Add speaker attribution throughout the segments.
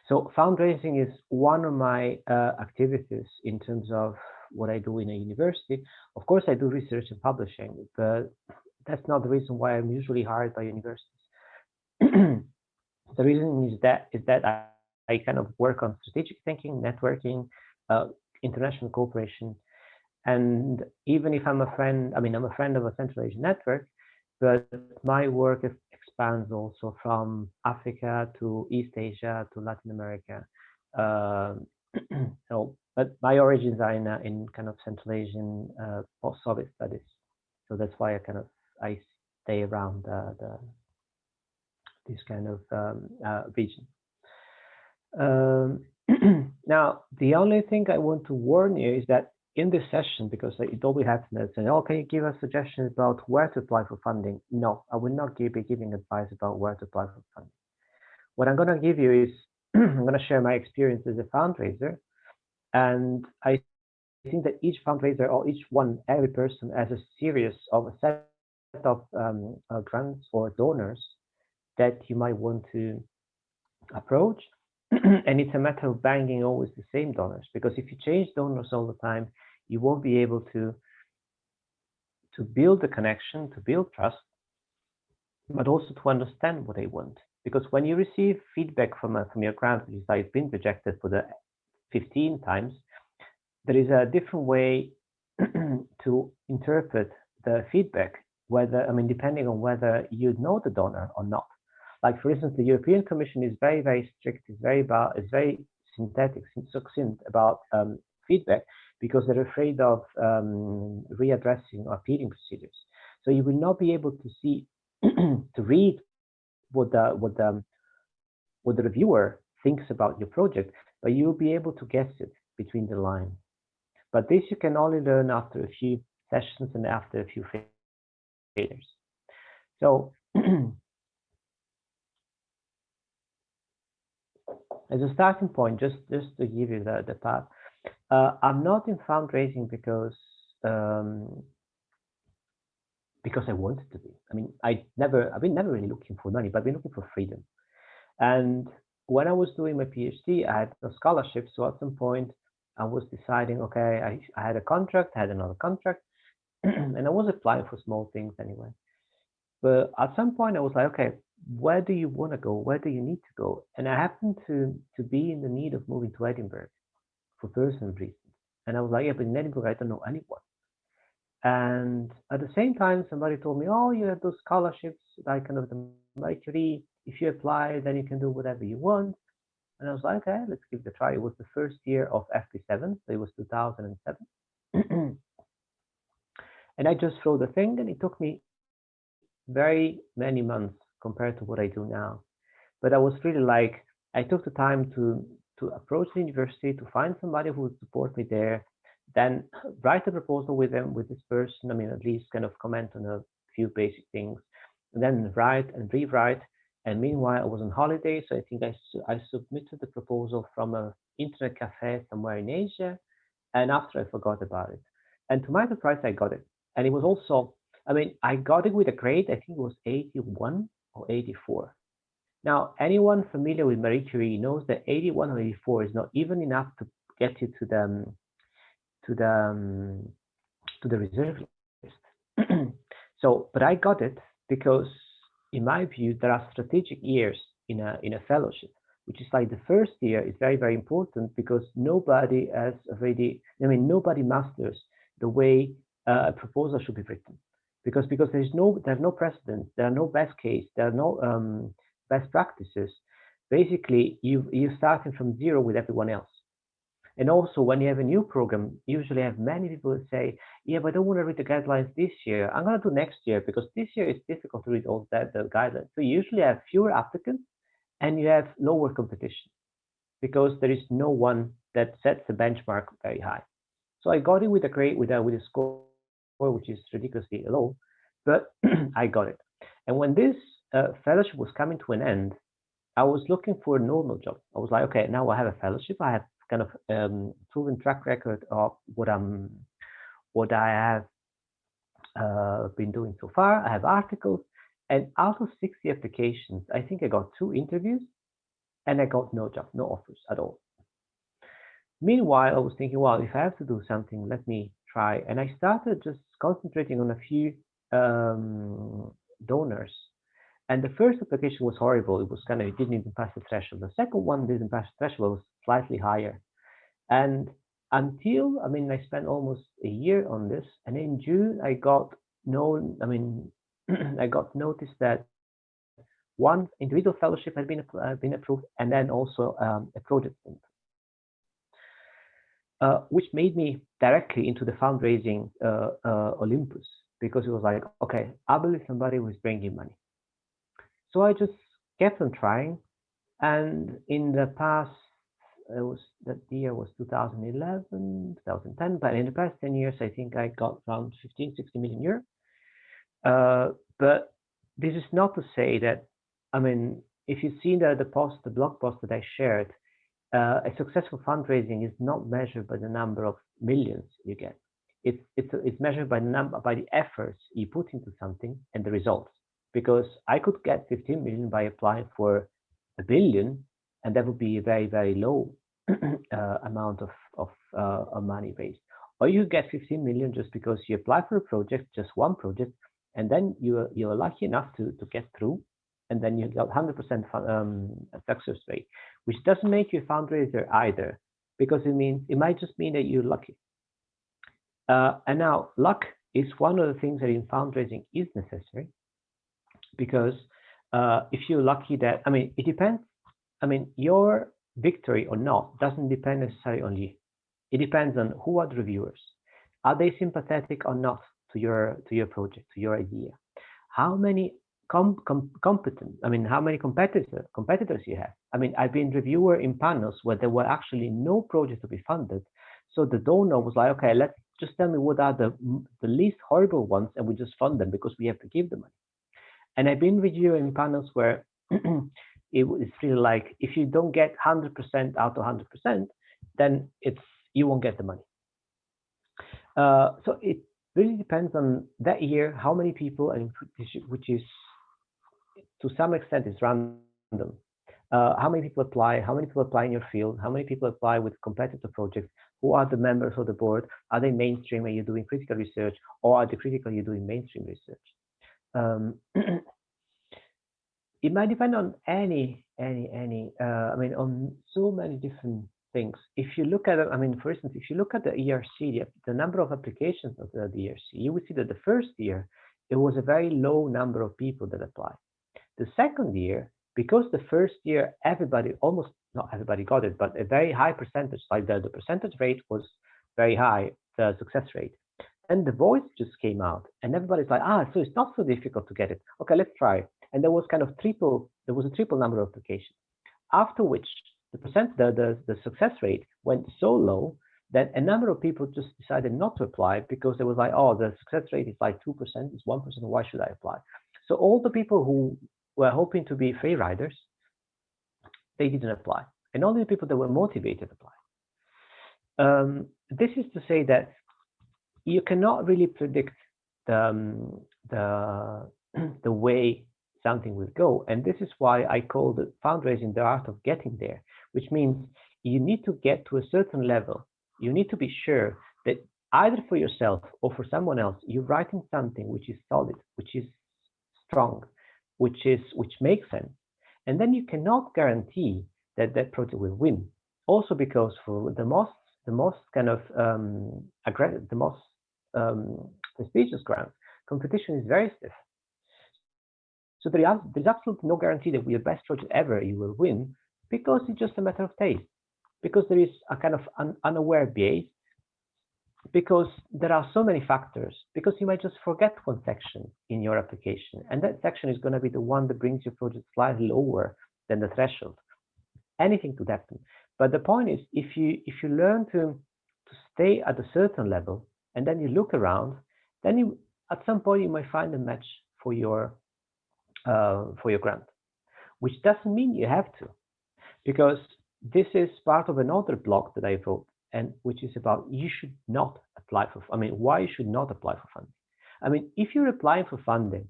Speaker 1: So fundraising is one of my activities in terms of what I do in a university. Of course, I do research and publishing, but that's not the reason why I'm usually hired by universities. The reason is that I kind of work on strategic thinking, networking, uh, international cooperation, and even if I'm a friend, I mean, I'm a friend of a Central Asian network, but my work expands also from Africa to East Asia to Latin America. Um, so, but my origins are in kind of Central Asian post-Soviet studies. So that's why I stay around this kind of region. Um, now, the only thing I want to warn you is that in this session, because it always happens that saying, "Oh, can you give us suggestions about where to apply for funding?" No, I will not be giving advice about where to apply for funding. What I'm going to give you is I'm going to share my experience as a fundraiser, and I think that each fundraiser or every person has a series of a set of grants or donors that you might want to approach. And it's a matter of banging always the same donors, because if you change donors all the time, you won't be able to build a connection, to build trust, but also to understand what they want. Because when you receive feedback from your grant, which is like it's been rejected for the 15 times, there is a different way to interpret the feedback, depending on whether you know the donor or not. Like, for instance, the European Commission is very, very strict, is very synthetic, succinct about feedback, because they're afraid of readdressing or appealing procedures. So you will not be able to see, to read what the reviewer thinks about your project, but you'll be able to guess it between the lines. But this you can only learn after a few sessions and after a few failures. So as a starting point, just to give you the path, I'm not in fundraising because I wanted to be. I mean, I've been never really looking for money, but I've been looking for freedom. And when I was doing my PhD, I had no scholarship. So at some point, I was deciding, okay, I had a contract, I had another contract, and I was applying for small things anyway. But at some point, I was like, okay, where do you want to go? Where do you need to go? And I happened to be in the need of moving to Edinburgh for personal reasons. And I was like, yeah, but in Edinburgh, I don't know anyone. And at the same time, somebody told me, oh, you have those scholarships, like kind of the Marie Curie. If you apply, then you can do whatever you want. And I was like, okay, let's give it a try. It was the first year of FP7, so it was 2007. And I just wrote the thing, and it took me very many months compared to what I do now. But I was really like, I took the time to approach the university, to find somebody who would support me there, then write a proposal with them, with this person. I mean, at least kind of comment on a few basic things, and then write and rewrite. And meanwhile, I was on holiday, so I think I submitted the proposal from an internet cafe somewhere in Asia, and after I forgot about it. And to my surprise, I got it. And it was also, I mean, I got it with a grade, I think it was 81 or 84. Now, anyone familiar with Marie Curie knows that 81 or 84 is not even enough to get you to to the um, the reserve list. So, but I got it because, in my view, there are strategic years in a fellowship, which is like the first year is very, very important, because nobody has already, I mean, nobody masters the way a proposal should be written, because there's no precedent, there are no best case, there are no best practices. Basically, you're starting from zero with everyone else. And also, when you have a new program, usually have many people that say, yeah, but I don't want to read the guidelines this year. I'm going to do next year, because this year it's difficult to read all the guidelines. So you usually have fewer applicants and you have lower competition, because there is no one that sets the benchmark very high. So I got it with a grade, with a score which is ridiculously low, but I got it. And when this fellowship was coming to an end, I was looking for a normal job. I was like, okay, now I have a fellowship. I have kind of proven track record of what I have been doing so far. I have articles, and out of 60 applications, I think I got 2 interviews, and I got no job, no offers at all. Meanwhile, I was thinking, well, if I have to do something, let me try. And I started just concentrating on a few donors. And the first application was horrible. It was kind of, it didn't even pass the threshold. The second one didn't pass the threshold, it was slightly higher. And until, I mean, I spent almost a year on this. And in June, I got known, I mean, I got noticed that one individual fellowship had been approved, and then also a project, which made me directly into the fundraising Olympus, because it was like, okay, Abel is somebody who is bringing money. So I just kept on trying, and in the past, that year was 2011, 2010, but in the past 10 years, I think I got around 15, 60 million euro. But this is not to say that, I mean, if you see the blog post that I shared, a successful fundraising is not measured by the number of millions you get. It's measured by the efforts you put into something and the results. Because I could get 15 million by applying for $1 billion, and that would be a very, very low amount of money raised. Or you get 15 million just because you apply for a project, just one project, and then you're lucky enough to get through, and then you got 100% success rate, which doesn't make you a fundraiser either, because it might just mean that you're lucky. And now luck is one of the things that in fundraising is necessary, because if you're lucky that, I mean, it depends. I mean, your victory or not doesn't depend necessarily on you. It depends on who are the reviewers. Are they sympathetic or not to your project, to your idea? How many competent, I mean, how many competitors you have? I mean, I've been reviewer in panels where there were actually no projects to be funded. So the donor was like, okay, let's just tell me what are the least horrible ones, and we just fund them because we have to give them money. And I've been reviewing panels where it's really like, if you don't get 100% out of 100%, then you won't get the money. So it really depends on that year, how many people, and which is to some extent is random. How many people apply? How many people apply in your field? How many people apply with competitor projects? Who are the members of the board? Are they mainstream? Are you doing critical research, or are they critical? You're doing mainstream research. It might depend on I mean, on so many different things. If you look at it, I mean, for instance, if you look at the ERC, the number of applications of the ERC, you will see that the first year, it was a very low number of people that applied. The second year, because the first year, almost not everybody got it, but a very high percentage, like the percentage rate was very high, the success rate. And the voice just came out, and everybody's like, so it's not so difficult to get it. Okay, let's try. And there was a triple number of applications. After which the success rate went so low that a number of people just decided not to apply, because they was like, the success rate is like 2%, it's 1%, why should I apply? So all the people who were hoping to be free riders, they didn't apply. And only the people that were motivated applied. This is to say that you cannot really predict the way something will go. And this is why I call the fundraising the art of getting there, which means you need to get to a certain level. You need to be sure that either for yourself or for someone else, you're writing something which is solid, which is strong, which makes sense. And then you cannot guarantee that that project will win. Also because for the most kind of aggressive, the most prestigious grants, competition is very stiff. So there's absolutely no guarantee that with the best project ever you will win, because it's just a matter of taste. Because there is a kind of unaware bias, because there are so many factors, because you might just forget one section in your application, and that section is going to be the one that brings your project slightly lower than the threshold. Anything could happen. But the point is, if you learn to stay at a certain level, and then you look around, then at some point you might find a match for your grant, which doesn't mean you have to, because this is part of another blog that I wrote, and which is about you should not apply for, why you should not apply for funding. I mean, if you're applying for funding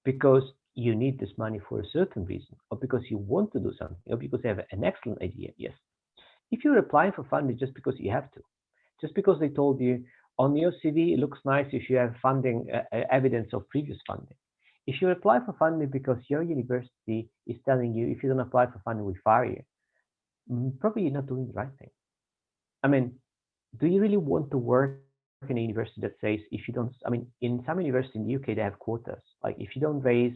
Speaker 1: because you need this money for a certain reason, or because you want to do something, or because you have an excellent idea, yes. If you're applying for funding just because you have to, just because they told you on your CV it looks nice if you have funding evidence of previous funding. If you apply for funding because your university is telling you if you don't apply for funding, we fire you, probably you're not doing the right thing. I mean, do you really want to work in a university that says if you don't, I mean, in some universities in the UK, they have quotas. Like if you don't raise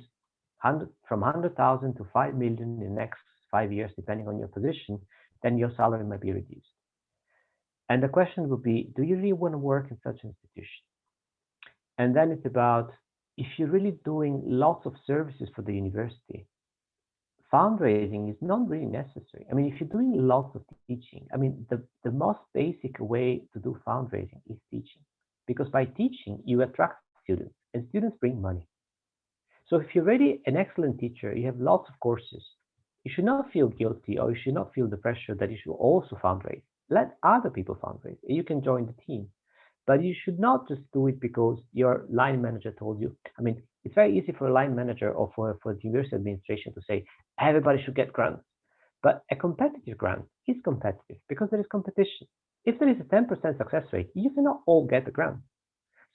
Speaker 1: 100,000 to 5 million in the next 5 years, depending on your position, then your salary might be reduced. And the question would be, do you really want to work in such an institution? And then it's about, if you're really doing lots of services for the university, fundraising is not really necessary. I mean, if you're doing lots of teaching, I mean, the most basic way to do fundraising is teaching. Because by teaching, you attract students, and students bring money. So if you're already an excellent teacher, you have lots of courses, you should not feel guilty or you should not feel the pressure that you should also fundraise. Let other people fundraise. You can join the team. But you should not just do it because your line manager told you. I mean, it's very easy for a line manager or for the university administration to say everybody should get grants. But a competitive grant is competitive because there is competition. If there is a 10% success rate, you cannot all get the grant.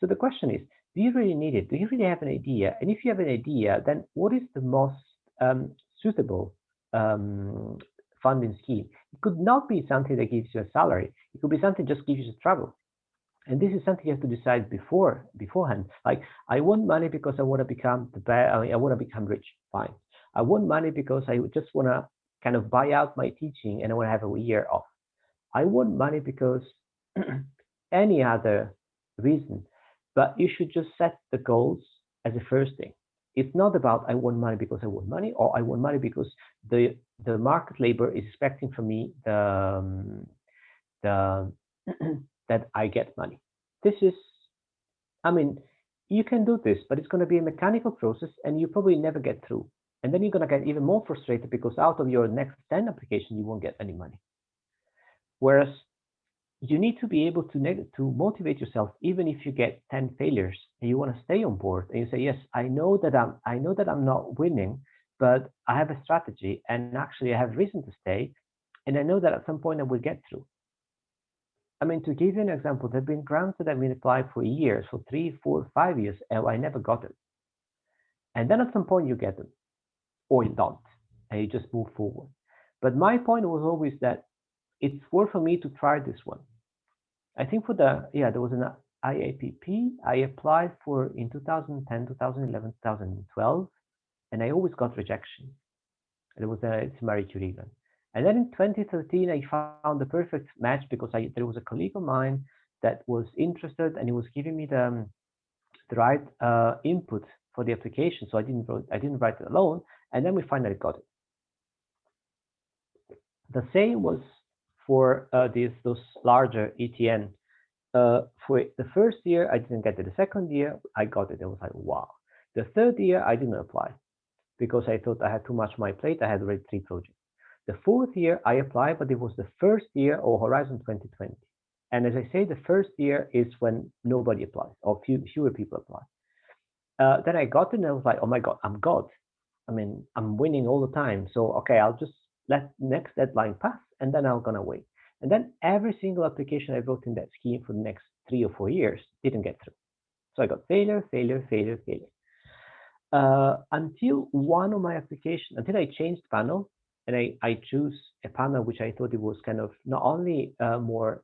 Speaker 1: So the question is, do you really need it? Do you really have an idea? And if you have an idea, then what is the most suitable funding scheme? It could not be something that gives you a salary. It could be something that just gives you travel. And this is something you have to decide beforehand. Like, I want money because I want to become the best. I want to become rich. Fine. I want money because I just want to kind of buy out my teaching and I want to have a year off. I want money because any other reason. But you should just set the goals as a first thing. It's not about I want money because I want money, or I want money because the market labor is expecting from me the that I get money. This is, I mean, you can do this, but it's going to be a mechanical process and you probably never get through. And then you're going to get even more frustrated because out of your next 10 applications, you won't get any money. Whereas you need to be able to motivate yourself, even if you get 10 failures and you want to stay on board and you say, yes, I know that I'm not winning, but I have a strategy and actually I have reason to stay. And I know that at some point I will get through. I mean, to give you an example, there have been grants that have been applied for years, for 3, 4, 5 years, and I never got it. And then at some point you get them, or you don't, and you just move forward. But my point was always that it's worth for me to try this one. I think there was an IAPP I applied for in 2010, 2011, 2012, and I always got rejection. It's Marie Curie grant. And then in 2013, I found the perfect match because there was a colleague of mine that was interested and he was giving me the right input for the application. So I didn't write it alone. And then we finally got it. The same was for those larger ETN. For the first year, I didn't get it. The second year, I got it. I was like, wow. The third year, I didn't apply because I thought I had too much on my plate. I had already 3 projects. The fourth year I applied, but it was the first year of Horizon 2020. And as I say, the first year is when nobody applies or fewer people apply. Then I got it and I was like, oh my God, I'm God. I mean, I'm winning all the time. So, okay, I'll just let next deadline pass and then I'm going to wait. And then every single application I wrote in that scheme for the next 3 or 4 years didn't get through. So I got failure. Until one of my applications, until I changed panel, and I choose a panel which I thought it was kind of not only more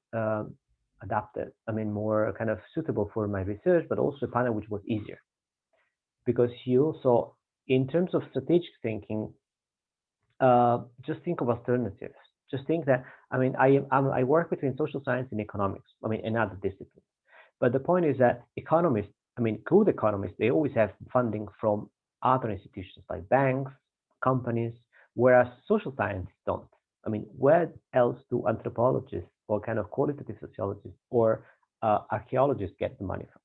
Speaker 1: adapted, I mean, more kind of suitable for my research, but also a panel which was easier. Because you also, in terms of strategic thinking, just think of alternatives. Just think that, I mean, I work between social science and economics, I mean, and other disciplines. But the point is that economists, I mean, good economists, they always have funding from other institutions like banks, companies, whereas social scientists don't. I mean, where else do anthropologists or kind of qualitative sociologists or archaeologists get the money from?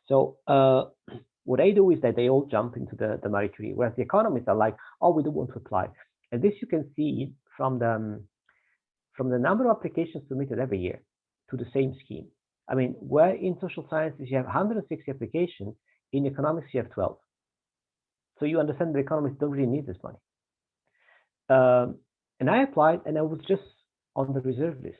Speaker 1: So what they do is that they all jump into the Marie Curie, whereas the economists are like, oh, we don't want to apply. And this you can see from the number of applications submitted every year to the same scheme. I mean, where in social sciences you have 160 applications, in economics you have 12. So you understand the economists don't really need this money. And I applied, and I was just on the reserve list.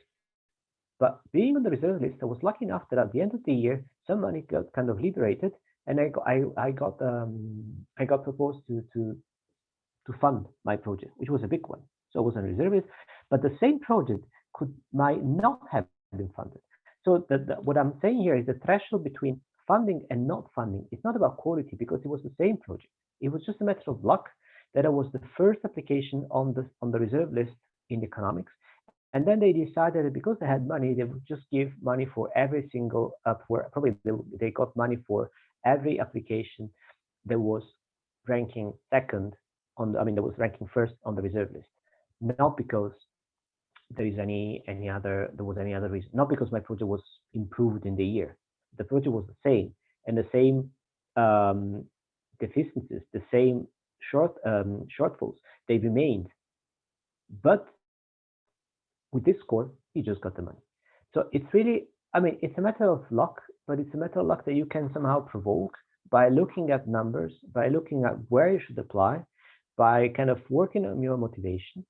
Speaker 1: But being on the reserve list, I was lucky enough that at the end of the year, some money got kind of liberated, and I got proposed to fund my project, which was a big one. So I was on reserve list, but the same project might not have been funded. So what I'm saying here is the threshold between funding and not funding. It's not about quality because it was the same project. It was just a matter of luck that I was the first application on the reserve list in economics. And then they decided that because they had money, they would just give money for every single, probably they got money for every application that was ranking second that was ranking first on the reserve list. Not because there is there was any other reason. Not because my project was improved in the year. The project was the same, and the same deficiencies, the same shortfalls, they remained. But with this score, you just got the money. So it's really, it's a matter of luck, but it's a matter of luck that you can somehow provoke by looking at numbers, by looking at where you should apply, by kind of working on your motivation,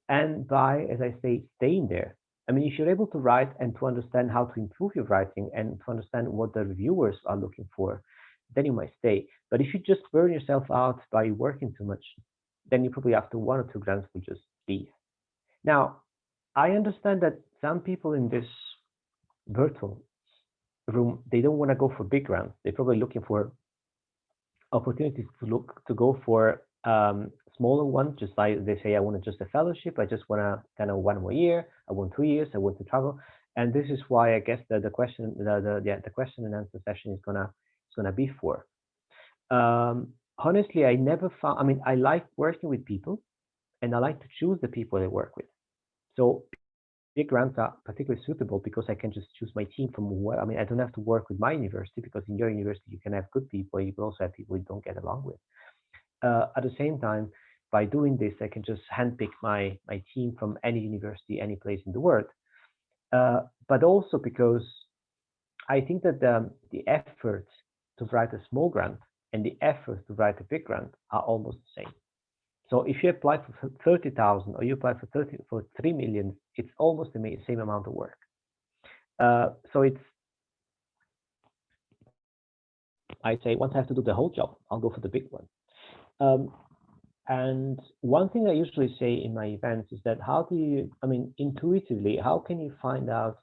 Speaker 1: and by, as I say, staying there. If you're able to write and to understand how to improve your writing and to understand what the reviewers are looking for, then you might stay. But if you just burn yourself out by working too much, then you probably after 1 or 2 grants will just leave. Now, I understand that some people in this virtual room, they don't want to go for big grants. They're probably looking for opportunities to go for smaller ones, just like they say, I want just a fellowship. I just want to kind of 1 more year. I want 2 years. I want to travel. And this is why I guess that the question and answer session is gonna be for. Honestly, I never found. I like working with people, and I like to choose the people I work with. So big grants are particularly suitable because I can just choose my team from where. I don't have to work with my university, because in your university you can have good people. You can also have people you don't get along with. At the same time, by doing this, I can just handpick my team from any university, any place in the world. But also because I think that the effort to write a small grant and the effort to write a big grant are almost the same. So if you apply for 30,000 or you apply for 3 million, it's almost the same amount of work. So I say once I have to do the whole job, I'll go for the big one. And one thing I usually say in my events is that how do you, intuitively, how can you find out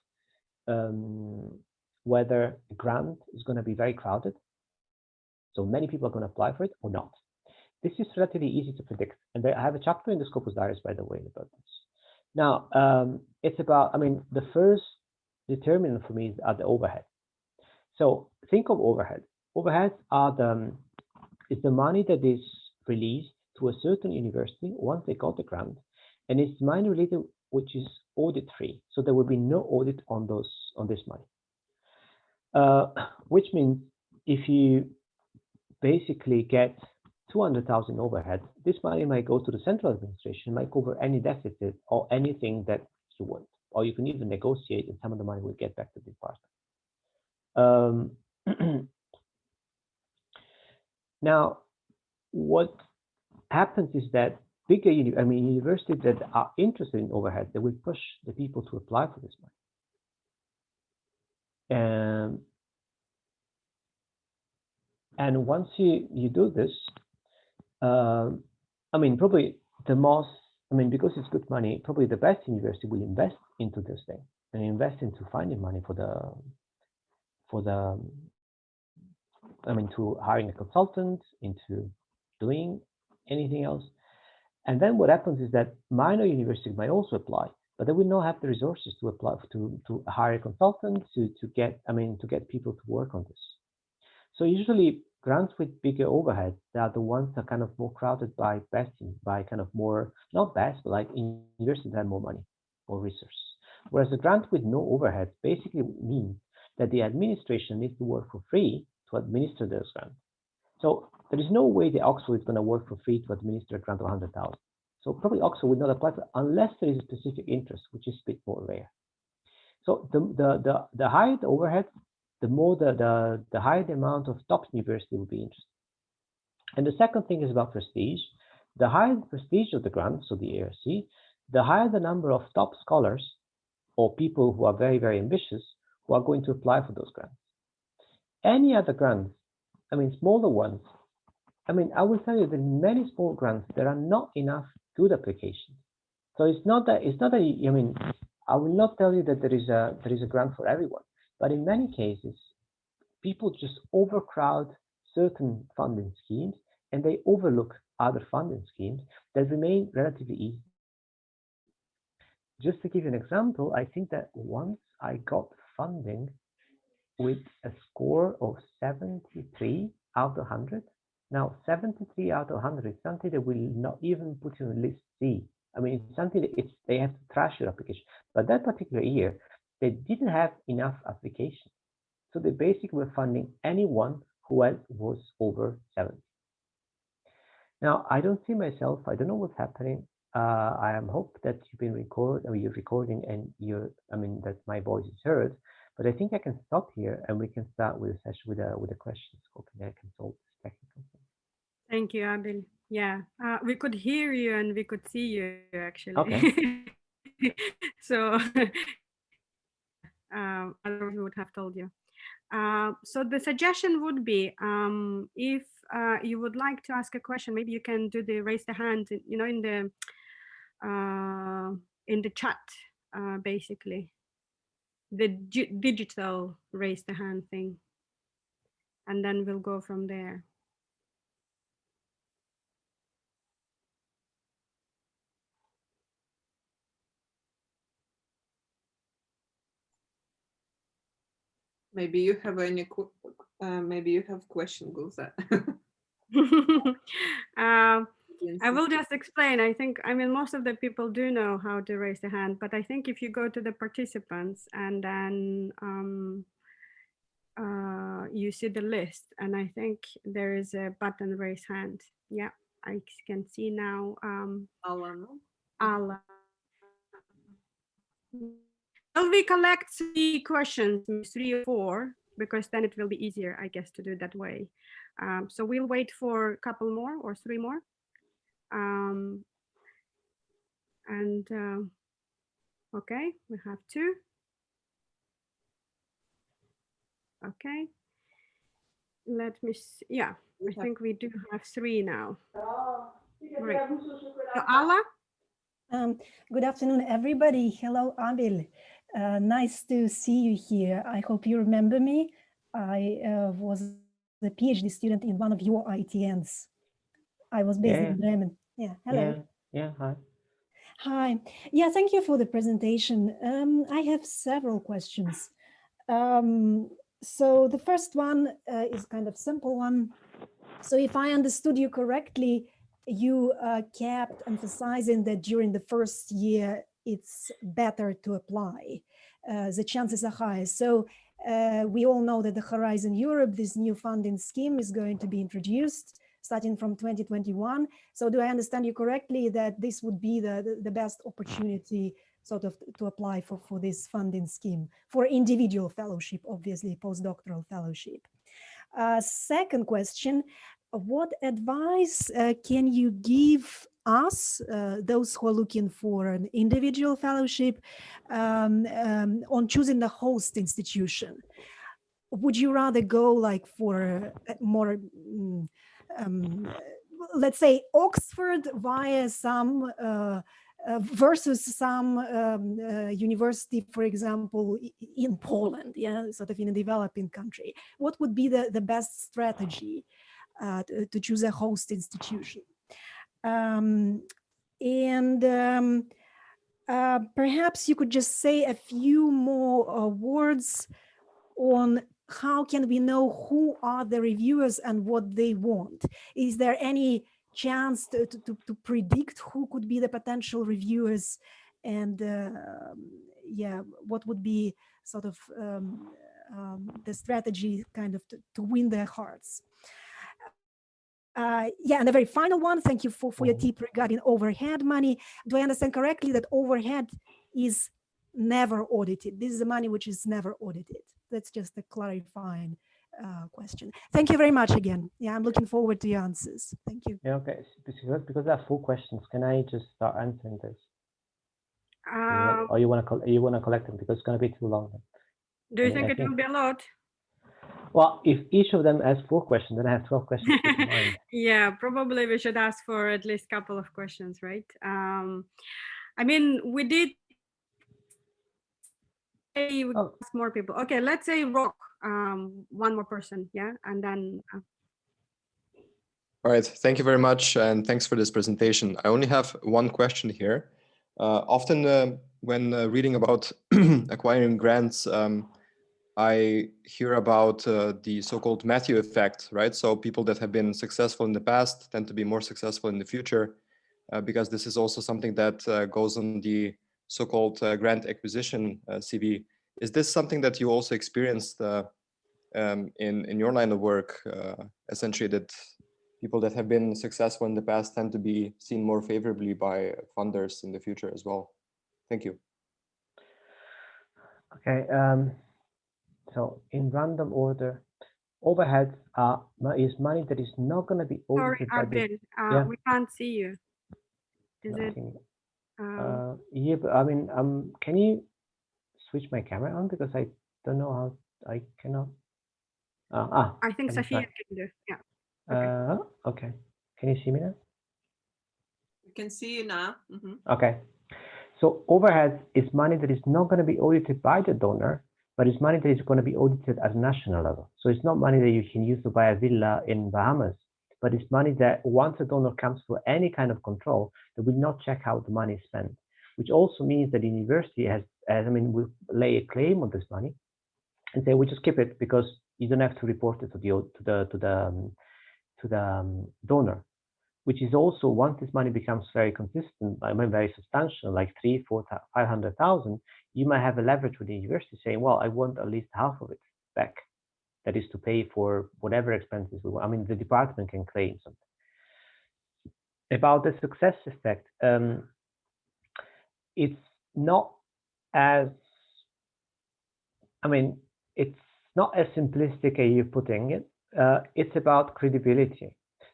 Speaker 1: whether a grant is going to be very crowded, so many people are going to apply for it, or not? This is relatively easy to predict, and I have a chapter in the Scopus Diaries, by the way, about this. Now, it's about, the first determinant for me is the overhead. So think of overhead. Overheads are it's the money that is released to a certain university once they got the grant, and it's money related which is audit free. So there will be no audit on this money. Which means if you basically get 200,000 overhead, this money might go to the central administration, might cover any deficit or anything that you want, or you can even negotiate, and some of the money will get back to the department. Now, what happens is that bigger universities that are interested in overhead, they will push the people to apply for this money. And once you do this, probably the most, because it's good money, probably the best university will invest into this thing and invest into finding money to hiring a consultant, into doing anything else. And then what happens is that minor universities might also apply, but they will not have the resources to apply to hire a consultant to get people to work on this. So usually grants with bigger overhead, they are the ones that are kind of more crowded by kind of more, not best, but like universities that have more money or resources. Whereas a grant with no overhead basically means that the administration needs to work for free to administer those grants. So there is no way the Oxford is going to work for free to administer a grant of 100,000. So probably Oxford would not apply for it unless there is a specific interest, which is a bit more rare. So the higher the overhead, the more the higher the amount of top university will be interested. And the second thing is about prestige. The higher the prestige of the grant, so the ARC, the higher the number of top scholars or people who are very, very ambitious who are going to apply for those grants. Any other grants, I mean, smaller ones, I mean, I will tell you that in many small grants, there are not enough good applications. So I mean, I will not tell you that there is a grant for everyone, but in many cases, people just overcrowd certain funding schemes and they overlook other funding schemes that remain relatively easy. Just to give you an example, I think that once I got funding with a score of 73 out of 100. Now, 73 out of 100 is something that will not even put you on list C. I mean, it's something that they have to trash your application. But that particular year, they didn't have enough applications. So they basically were funding anyone who was over 70. Now, I don't see myself, I don't know what's happening. I am hope that you're recording and that my voice is heard. But I think I can stop here and we can start with a session with a questions. Hoping I can solve this technical thing.
Speaker 2: Thank you, Abel. Yeah, we could hear you and we could see you actually.
Speaker 1: Okay.
Speaker 2: So yeah, otherwise we would have told you. So the suggestion would be, if you would like to ask a question, maybe you can do the raise the hand, in the chat, basically the digital raise the hand thing, and then we'll go from there.
Speaker 3: Maybe you have maybe you have question, Gulzat.
Speaker 2: I will just explain. I mean, most of the people do know how to raise the hand, but I think if you go to the participants and then you see the list, and I think there is a button raise hand. Yeah, I can see now. Allah. Will we collect 3 questions, maybe 3 or 4, because then it will be easier, I guess, to do it that way. So we'll wait for a couple more or 3 more. Okay, we have 2. Okay, let me see. Yeah, I think we do have 3 now. Great. So Allah?
Speaker 4: Good afternoon, everybody. Hello, Abel. Nice to see you here. I hope you remember me. I was a PhD student in one of your ITNs. I was based in Bremen. Yeah, hello.
Speaker 1: Yeah, hi.
Speaker 4: Hi. Yeah, thank you for the presentation. I have several questions. So the first one is kind of simple one. So if I understood you correctly, you kept emphasizing that during the first year, it's better to apply. The chances are high. So we all know that the Horizon Europe, this new funding scheme, is going to be introduced starting from 2021. So do I understand you correctly that this would be the best opportunity sort of to apply for this funding scheme for individual fellowship, obviously postdoctoral fellowship? Second question, what advice can you give us, those who are looking for an individual fellowship, on choosing the host institution? Would you rather go like for more, let's say Oxford via some versus some university, for example, in Poland, yeah, sort of in a developing country? What would be the best strategy to choose a host institution? Perhaps you could just say a few more words on how can we know who are the reviewers and what they want? Is there any chance to predict who could be the potential reviewers, and yeah, what would be sort of the strategy kind of to win their hearts? Yeah, and the very final one, thank you for your tip regarding overhead money. Do I understand correctly that overhead is never audited? This is the money which is never audited. That's just a clarifying question. Thank you very much again. Yeah, I'm looking forward to your answers. Thank you.
Speaker 1: Yeah, okay. Because there are 4 questions, can I just start answering this? Or you want to collect them because it's going to be too long.
Speaker 2: Do you think it will be a lot?
Speaker 1: Well, if each of them has 4 questions, then I have 12 questions in mind.
Speaker 2: Yeah, probably we should ask for at least a couple of questions, right? I mean, we did say we ask more people. Okay, let's say Rock, one more person, yeah, and then.
Speaker 5: All right, thank you very much, and thanks for this presentation. I only have one question here. Often when reading about acquiring grants, I hear about the so-called Matthew effect, right? So people that have been successful in the past tend to be more successful in the future, because this is also something that goes on the so-called grant acquisition CV. Is this something that you also experienced in your line of work, essentially that people that have been successful in the past tend to be seen more favorably by funders in the future as well? Thank you.
Speaker 1: Okay, so in random order, overheads is money that is not going to be audited.
Speaker 2: Sorry, Abel, we can't see you. Is it?
Speaker 1: Yeah, but I mean, can you switch my camera on, because I don't know how I cannot.
Speaker 2: I think Sofya can do. Yeah.
Speaker 1: Okay. Can you see me now?
Speaker 3: We can see you now.
Speaker 1: Okay. So overhead is money that is not going to be audited by the donor, but it's money that is going to be audited at national level. So it's not money that you can use to buy a villa in Bahamas, but it's money that once a donor comes for any kind of control, they will not check how the money is spent, which also means that the university will lay a claim on this money and say, we just keep it because you don't have to report it to the donor, which is also, once this money becomes very consistent, very substantial, like 300,000, 400,000, 500,000, you might have a leverage with the university saying, well, I want at least half of it back. That is to pay for whatever expenses we want. I mean, the department can claim something. About the success effect, it's not as, it's not as simplistic as you're putting it. It's about credibility.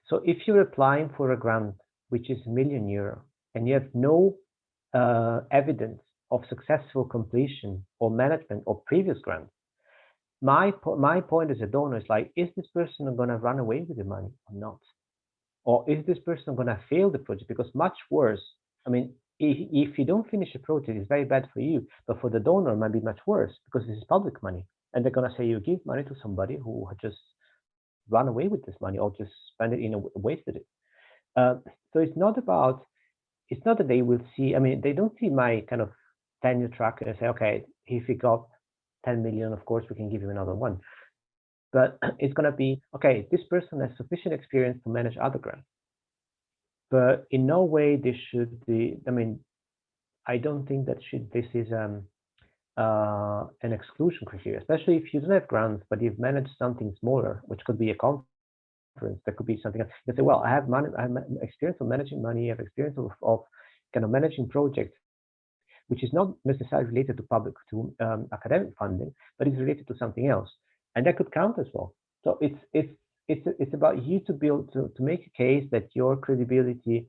Speaker 1: So if you're applying for a grant, which is €1 million, and you have no evidence of successful completion or management of previous grants, my point as a donor is like, is this person going to run away with the money or not? Or is this person going to fail the project? Because much worse, if you don't finish a project, it's very bad for you, but for the donor, it might be much worse because this is public money. And they're going to say you give money to somebody who just run away with this money or just spend it wasted it. So it's not that they will see, they don't see my kind of tenure track and say, okay, if we got 10 million, of course, we can give you another one. But it's going to be, okay, this person has sufficient experience to manage other grants. But in no way this should be, I don't think that this is an exclusion criteria, especially if you don't have grants, but you've managed something smaller, which could be a conference, that could be something else. You say, well, I have experience of managing money, I have experience of kind of managing projects, which is not necessarily related to academic funding, but is related to something else, and that could count as well. So it's about you to build to make a case that your credibility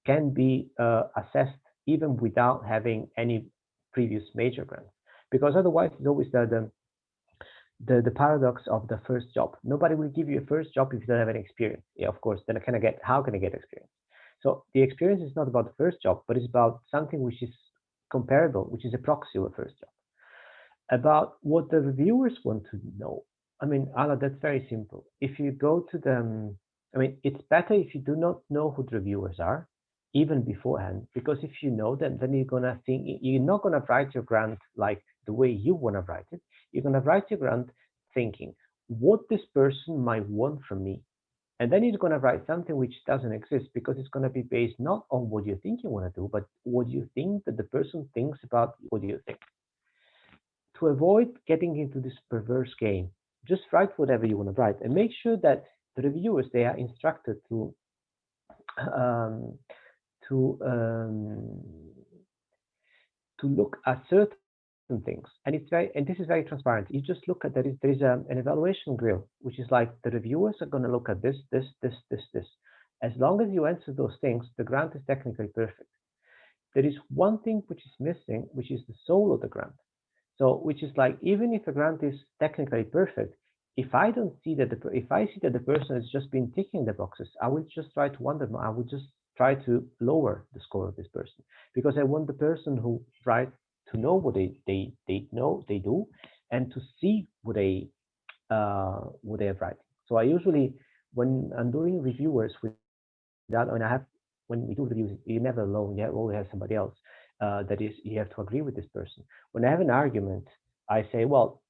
Speaker 1: can be assessed even without having any previous major grants, because otherwise it's always the paradox of the first job. Nobody will give you a first job if you don't have any experience. Yeah, of course. Then how can I get experience? So the experience is not about the first job, but it's about something which is comparable, which is a proxy of a first job. About what the reviewers want to know. Ala, that's very simple. If you go to them, it's better if you do not know who the reviewers are, even beforehand, because if you know them, then you're gonna think, you're not gonna write your grant like the way you wanna write it. You're gonna write your grant thinking what this person might want from me. And then you're going to write something which doesn't exist, because it's going to be based not on what you think you want to do, but what you think that the person thinks about what you think. To avoid getting into this perverse game, just write whatever you want to write, and make sure that the reviewers, they are instructed to look at certain consistent things, and this is very transparent. You just look at there is an evaluation grill, which is like the reviewers are going to look at this. As long as you answer those things, the grant is technically perfect. There is one thing which is missing, which is the soul of the grant. So, which is like, even if a grant is technically perfect, if I don't see that if I see that the person has just been ticking the boxes, I will just try to wonder. I will just try to lower the score of this person, because I want the person who writes to know what they know they do, and to see what they are writing. So I usually, when I'm doing reviewers with that, when we do reviews, you're never alone. You always have somebody else. That is, you have to agree with this person. When I have an argument, I say, well,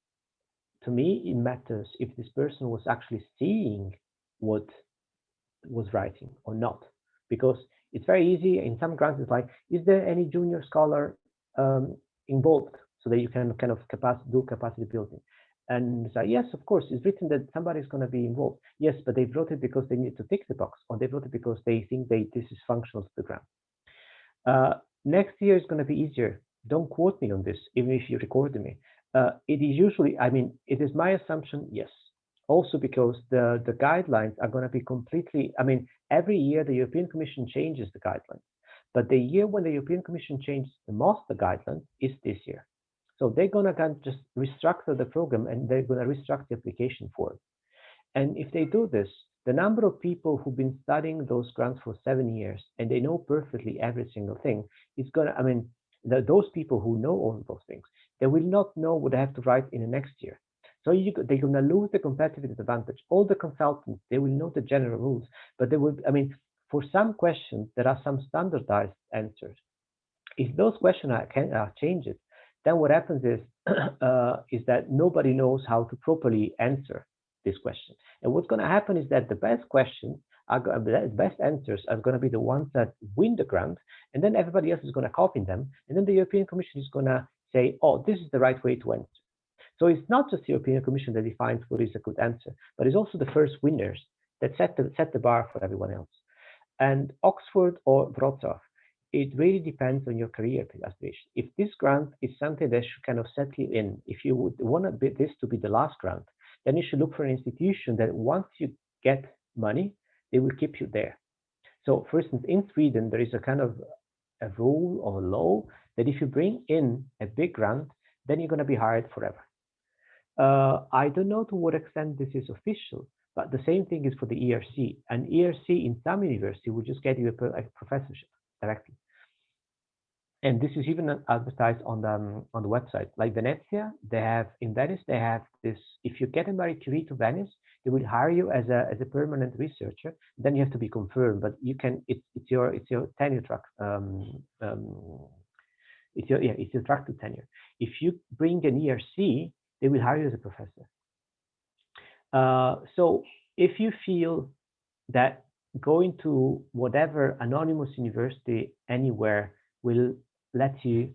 Speaker 1: to me, it matters if this person was actually seeing what was writing or not, because it's very easy in some grants. It's like, is there any junior scholar involved, so that you can kind of do capacity building? And it's like, yes, of course, it's written that somebody's going to be involved. Yes, but they wrote it because they need to tick the box, or they wrote it because they think this is functional to the grant. Next year is going to be easier. Don't quote me on this, even if you recorded me. It is usually, it is my assumption, yes. Also because the guidelines are going to be completely, every year the European Commission changes the guidelines. But the year when the European Commission changes the most the guidelines is this year. So they're going to kind of just restructure the program, and they're going to restructure the application for it. And if they do this, the number of people who've been studying those grants for 7 years and they know perfectly every single thing is going to, those people who know all of those things, they will not know what they have to write in the next year. So they're going to lose the competitive advantage. All the consultants, they will know the general rules, but they will, for some questions, there are some standardized answers. If those questions are changed, then what happens is that nobody knows how to properly answer this question. And what's going to happen is that the best questions the best answers are going to be the ones that win the grant, and then everybody else is going to copy them, and then the European Commission is going to say, oh, this is the right way to answer. So it's not just the European Commission that defines what is a good answer, but it's also the first winners that set the bar for everyone else. And Oxford or Wrocław, it really depends on your career aspiration. If this grant is something that should kind of settle you in, if you would want this to be the last grant, then you should look for an institution that once you get money, they will keep you there. So for instance, in Sweden, there is a kind of a rule or a law that if you bring in a big grant, then you're going to be hired forever. I don't know to what extent this is official, but the same thing is for the ERC. An ERC in some university will just get you a professorship directly. And this is even advertised on the website. Like Venezia, in Venice, they have this, if you get a Marie Curie to Venice, they will hire you as a permanent researcher. Then you have to be confirmed, but you can, it's your tenure track. It's your track to tenure. If you bring an ERC, they will hire you as a professor. So if you feel that going to whatever anonymous university anywhere will let you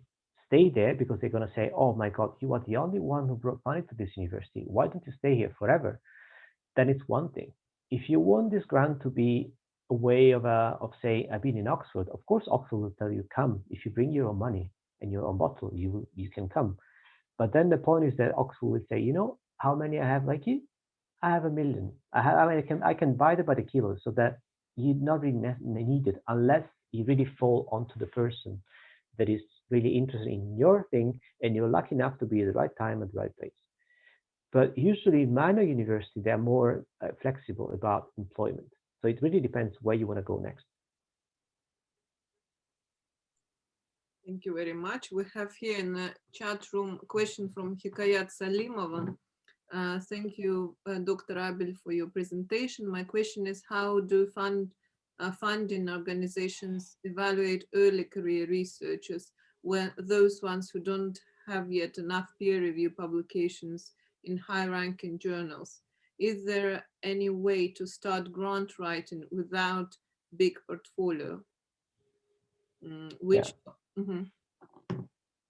Speaker 1: stay there because they're going to say, oh my God, you are the only one who brought money to this university. Why don't you stay here forever? Then it's one thing. If you want this grant to be a way of say, I've been in Oxford, of course, Oxford will tell you, come. If you bring your own money and your own bottle, you can come. But then the point is that Oxford will say, you know how many I have like you? I have 1 million. I can buy them by the kilo, so that you're not really needed unless you really fall onto the person that is really interested in your thing and you're lucky enough to be at the right time at the right place. But usually minor universities, they're more flexible about employment. So it really depends where you want to go next.
Speaker 3: Thank you very much. We have here in the chat room a question from Hikayat Salimova. Thank you, Dr. Abel, for your presentation. My question is, how do funding organizations evaluate early career researchers, when those ones who don't have yet enough peer review publications in high-ranking journals? Is there any way to start grant writing without big portfolio?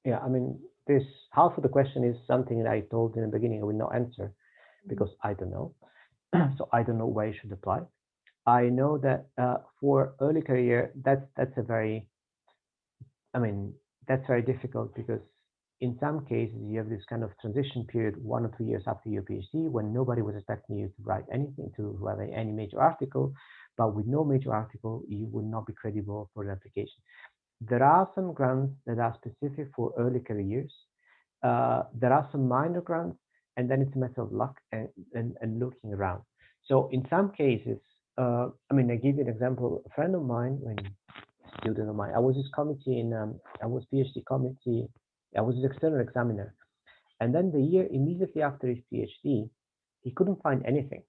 Speaker 1: Yeah, I mean, this half of the question is something that I told in the beginning I will not answer because I don't know. So I don't know where you should apply. I know that for early career, that's very difficult because in some cases, you have this kind of transition period 1 or 2 years after your PhD when nobody was expecting you to write anything, to write any major article, but with no major article, you would not be credible for an application. There are some grants that are specific for early careers. There are some minor grants, and then it's a matter of luck and looking around. So in some cases, I mean, I give you an example. A friend of mine, a student of mine, I was his committee in, I was PhD committee, I was his external examiner. And then the year immediately after his PhD, he couldn't find anything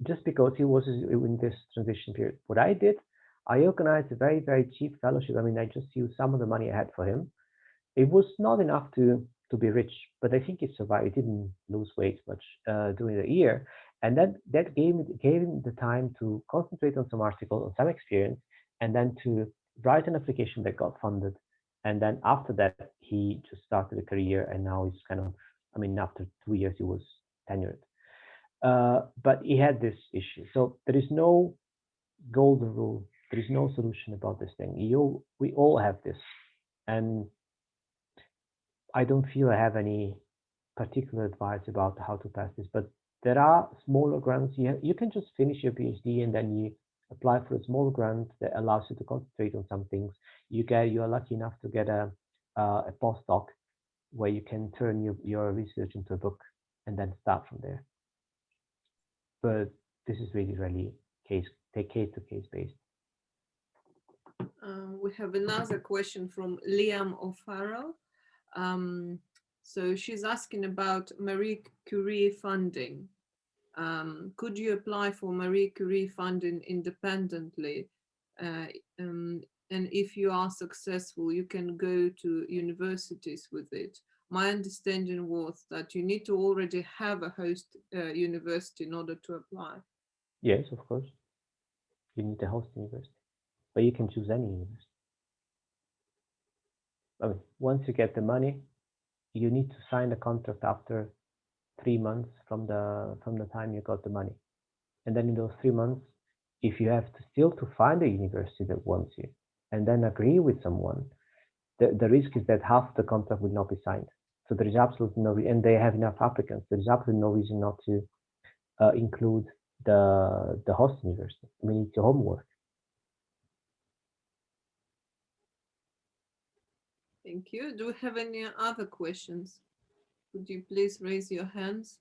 Speaker 1: just because he was in this transition period. What I did, I organized a very, very cheap fellowship. I mean, I just used some of the money I had for him. It was not enough to be rich, but I think he survived. He didn't lose weight much during the year. And that gave him the time to concentrate on some article, on some experience, and then to write an application that got funded. And then after that, he just started a career, and now he's kind of, I mean, after 2 years, he was tenured. But he had this issue. So there is no golden rule. There is no solution about this thing. We all have this. And I don't feel I have any particular advice about how to pass this, but there are smaller grants. You can just finish your PhD and then you apply for a small grant that allows you to concentrate on some things. You are lucky enough to get a postdoc where you can turn your research into a book and then start from there. But this is really case to case based.
Speaker 3: We have another question from Liam O'Farrell. So she's asking about Marie Curie funding. Could you apply for Marie Curie funding independently? And if you are successful, you can go to universities with it. My understanding was that you need to already have a host university in order to apply.
Speaker 1: Yes, of course. You need a host university, but you can choose any university. I mean, once you get the money, you need to sign a contract after 3 months from the time you got the money. And then in those 3 months, if you have still to find a university that wants you and then agree with someone, the risk is that half the contract will not be signed. So there is absolutely no reason, and they have enough applicants. There is absolutely no reason not to include the host university. I mean, it's your homework.
Speaker 3: Thank you. Do we have any other questions? Could you please raise your hands?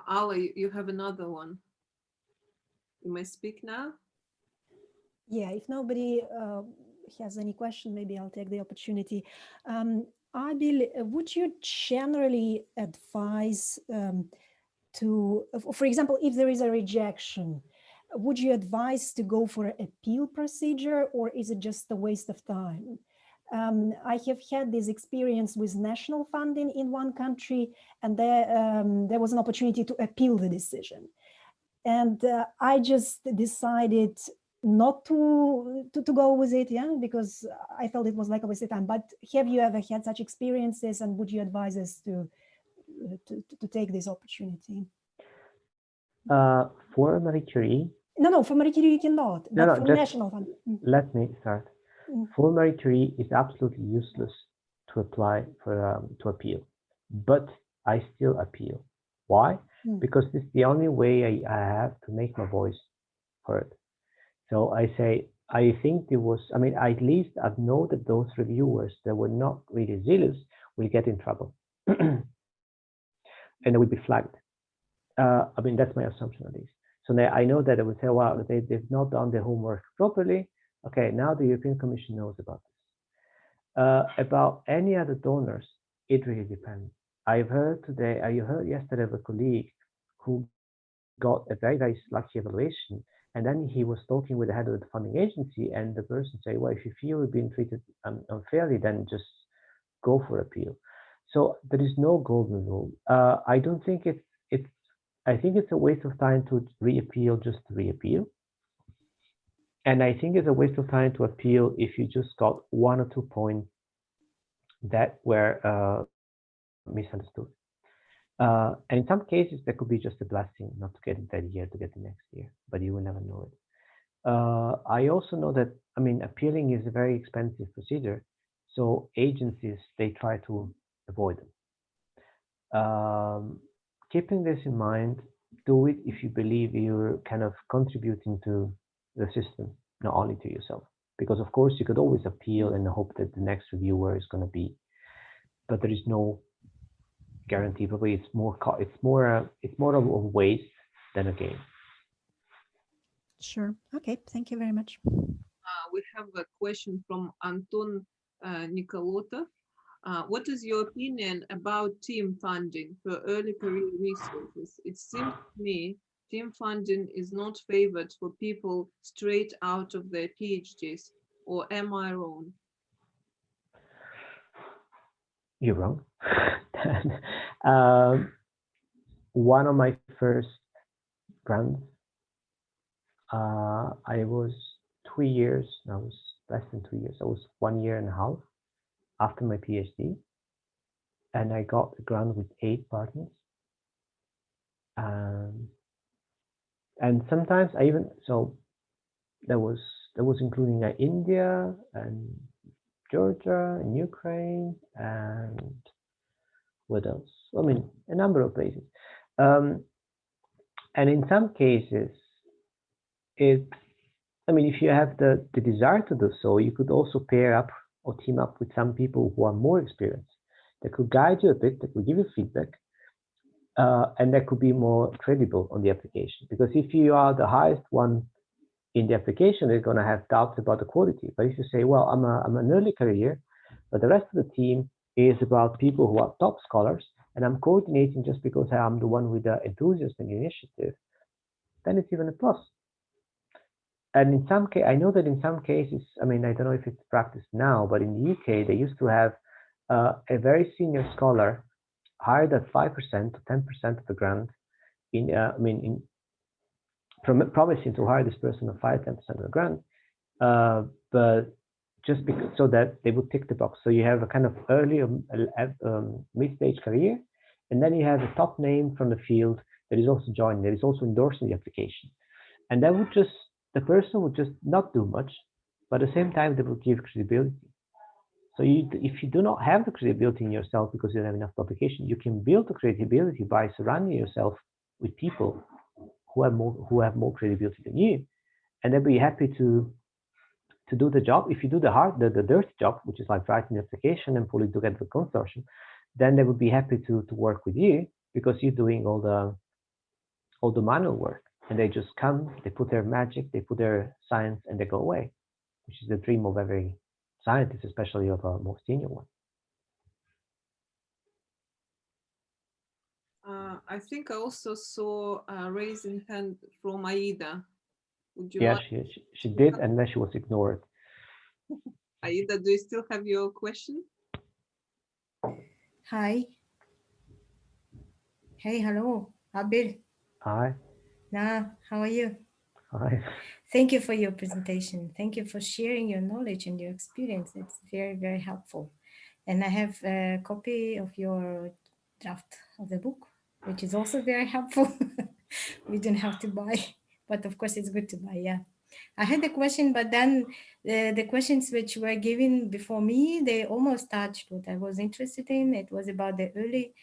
Speaker 3: Ali, you have another one. You may speak now.
Speaker 4: Yeah, if nobody has any question, maybe I'll take the opportunity. Abel, would you generally advise for example, if there is a rejection, would you advise to go for an appeal procedure, or is it just a waste of time? I have had this experience with national funding in one country, and there was an opportunity to appeal the decision. And I just decided not to go with it, yeah, because I felt it was like a waste of time. But have you ever had such experiences, and would you advise us to take this opportunity?
Speaker 1: For Marie Curie?
Speaker 4: No, for Marie Curie you cannot, but for national fund.
Speaker 1: Let me start. For Marie Curie, it's absolutely useless to apply for to appeal, but I still appeal. Why? Because this is the only way I have to make my voice heard. So I say, I think there was, I mean, at least I know that those reviewers that were not really zealous will get in trouble and they will be flagged. I mean, that's my assumption at least. So now I know that I would say, wow, they've not done their homework properly. Okay, now the European Commission knows about this. About any other donors, it really depends. I heard yesterday of a colleague who got a very lucky evaluation, and then he was talking with the head of the funding agency, and the person said, well, if you feel you're being treated unfairly, then just go for appeal. So there is no golden rule. I don't think I think it's a waste of time to reappeal just to reappeal. And I think it's a waste of time to appeal if you just got 1 or 2 points that were misunderstood. And in some cases, that could be just a blessing not to get it that year, to get it next year, but you will never know it. I also know that, I mean, appealing is a very expensive procedure. So agencies, they try to avoid them. Keeping this in mind, do it if you believe you're kind of contributing to the system, not only to yourself. Because of course you could always appeal and hope that the next reviewer is going to be, but there is no guarantee. Probably it's more of a waste than a gain.
Speaker 4: Sure. Okay. Thank you very much.
Speaker 3: We have a question from Anton Nikolota. What is your opinion about team funding for early career researchers? It seems to me team funding is not favored for people straight out of their PhDs, or am I wrong?
Speaker 1: You're wrong. One of my first grants, I was 2 years, I was less than 2 years, I was 1 year and a half after my PhD, and I got a grant with 8 partners. And sometimes I even, so that was including India and Georgia and Ukraine and what else? I mean, a number of places. And in some cases, I mean, if you have the desire to do so, you could also pair up or team up with some people who are more experienced, that could guide you a bit, that could give you feedback, and that could be more credible on the application. Because if you are the highest one in the application, they're going to have doubts about the quality. But if you say, well, I'm an early career, but the rest of the team is about people who are top scholars, and I'm coordinating just because I'm the one with the enthusiasm and the initiative, then it's even a plus. And in some case, I know that in some cases, I mean, I don't know if it's practiced now, but in the UK, they used to have a very senior scholar hired at 5% to 10% of the grant. Promising to hire this person at 5-10% of the grant, but just because so that they would tick the box. So you have a kind of early mid-stage career, and then you have a top name from the field that is also joining, that is also endorsing the application, and that would just, the person would just not do much, but at the same time they will give credibility. So if you do not have the credibility in yourself because you don't have enough publication, you can build the credibility by surrounding yourself with people who have more credibility than you, and they'll be happy to do the job. If you do the dirty job, which is like writing the application and pulling together the consortium, then they would be happy to work with you because you're doing all the manual work, and they just come, they put their magic, they put their science, and they go away, which is the dream of every scientist, especially of a more senior one.
Speaker 3: I think I also saw a raising hand from Aida. Would you
Speaker 1: Yeah,
Speaker 3: like?
Speaker 1: she did, and then she was ignored.
Speaker 3: Aida, do you still have your question?
Speaker 6: Hi. Hey, hello, Abel.
Speaker 1: Hi.
Speaker 6: How are you?
Speaker 1: Hi.
Speaker 6: Thank you for your presentation. Thank you for sharing your knowledge and your experience. It's very, very helpful. And I have a copy of your draft of the book, which is also very helpful. We don't have to buy, but of course it's good to buy, yeah. I had a question, but then the questions which were given before me, they almost touched what I was interested in. It was about the early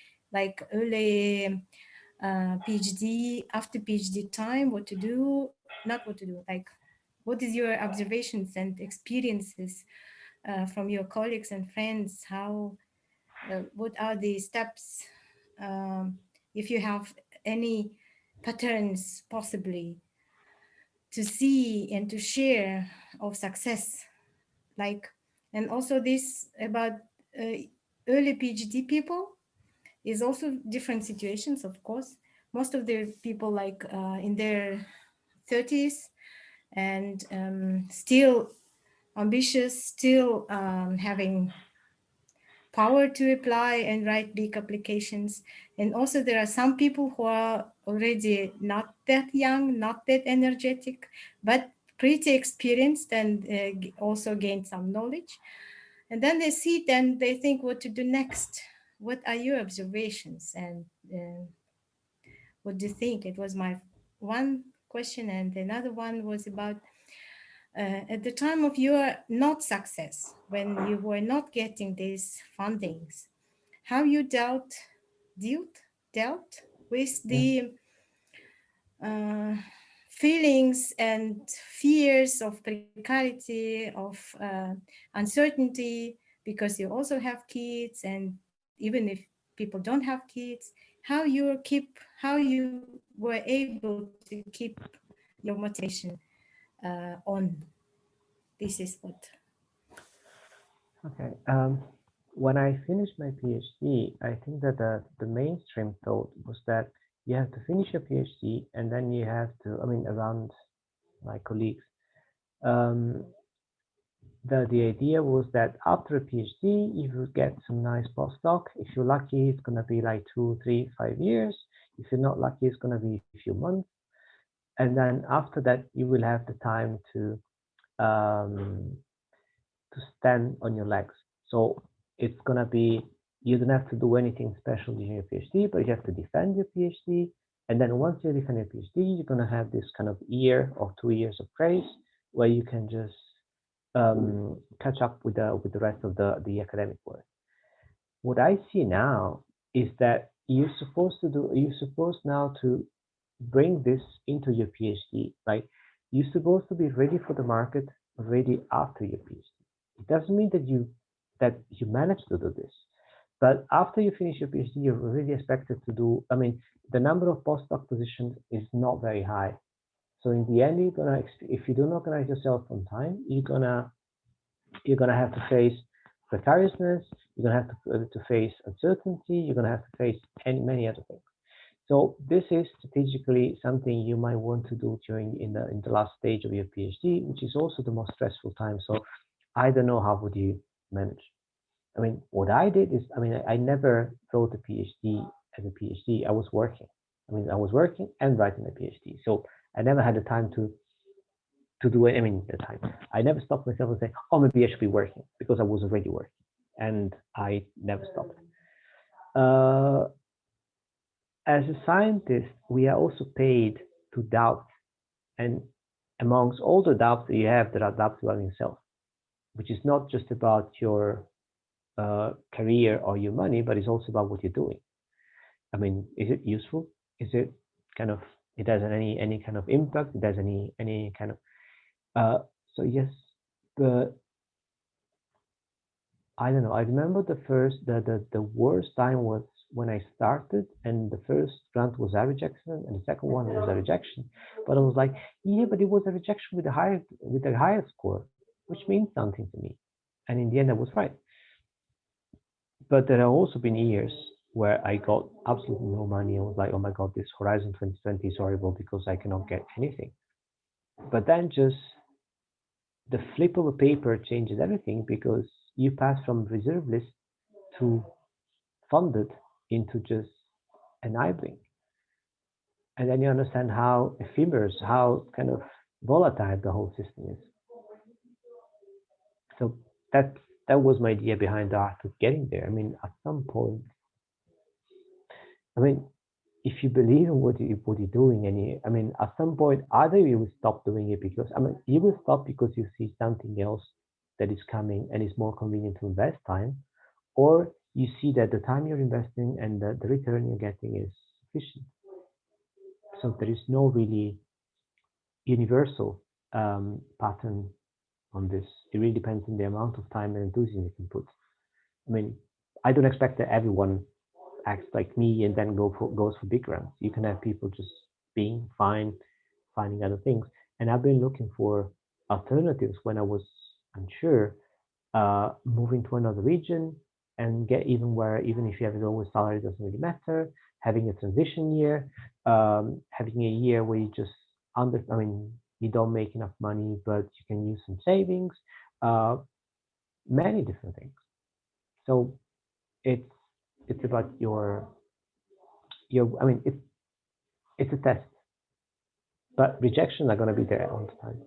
Speaker 6: PhD, after PhD time, what to do, not what to do, like what is your observations and experiences from your colleagues and friends? How, what are the steps, if you have any patterns possibly to see and to share of success, like, and also this about early PhD people is also different situations, of course. Most of the people like in their 30s and still ambitious, still having power to apply and write big applications. And also there are some people who are already not that young, not that energetic, but pretty experienced and also gained some knowledge. And then they sit and they think what to do next. what are your observations and what do you think? It was my one question, and another one was about at the time of your not success, when you were not getting these fundings, how you dealt with the feelings and fears of precarity, of uncertainty, because you also have kids, and even if people don't have kids, how you were able to keep your motivation on. This is what.
Speaker 1: Okay. When I finished my PhD, I think that the mainstream thought was that you have to finish your PhD and then you have to, I mean, around my colleagues, the idea was that after a PhD, you will get some nice postdoc. If you're lucky, it's going to be like 2, 3, 5 years. If you're not lucky, it's going to be a few months. And then after that, you will have the time to stand on your legs. So it's going to be, you don't have to do anything special during your PhD, but you have to defend your PhD. And then once you defend your PhD, you're going to have this kind of year or 2 years of grace where you can just catch up with the rest of the academic work. What I see now is that you're supposed now to bring this into your PhD, right? You're supposed to be ready for the market, ready after your PhD. It doesn't mean that you manage to do this, but after you finish your PhD, you're really expected to do. I mean, the number of postdoc positions is not very high. So in the end, if you don't organize yourself on time, you're gonna have to face precariousness. You're gonna have to face uncertainty. You're gonna have to face many other things. So this is strategically something you might want to do in the last stage of your PhD, which is also the most stressful time. So I don't know how would you manage. I mean, what I did is, I mean, I never wrote a PhD as a PhD. I was working. I mean, I was working and writing a PhD. So I never had the time to do it. I mean, the time. I never stopped myself and say, oh, maybe I should be working, because I was already working, and I never stopped. As a scientist, we are also paid to doubt, and amongst all the doubts that you have, there are doubts about yourself, which is not just about your career or your money, but it's also about what you're doing. I mean, is it useful? Is it kind of, it has any kind of impact? It has any kind of, so yes, but I don't know. I remember the worst time was when I started, and the first grant was a rejection, and the second one was a rejection. But I was like, yeah, but it was a rejection with a higher score, which means something to me. And in the end, I was right. But there have also been years where I got absolutely no money. I was like, oh my God, this Horizon 2020 is horrible because I cannot get anything. But then just the flip of a paper changes everything, because you pass from reserve list to funded into just an eye blink. And then you understand how ephemeral, how kind of volatile the whole system is. So that was my idea behind the art of getting there. I mean, at some point, I mean, if you believe in what you're doing, and I mean, at some point, either you will stop doing it because, I mean, you will stop because you see something else that is coming and it's more convenient to invest time, or you see that the time you're investing and the return you're getting is sufficient. So there is no really universal pattern on this. It really depends on the amount of time and enthusiasm you can put. I mean, I don't expect that everyone acts like me and then goes for big grants. You can have people just being fine, finding other things. And I've been looking for alternatives when I was unsure, moving to another region and get even if you have a lower salary, it doesn't really matter. Having a transition year, having a year where you just you don't make enough money, but you can use some savings, many different things. So it's about your I mean, it's a test, but rejections are going to be there all the time.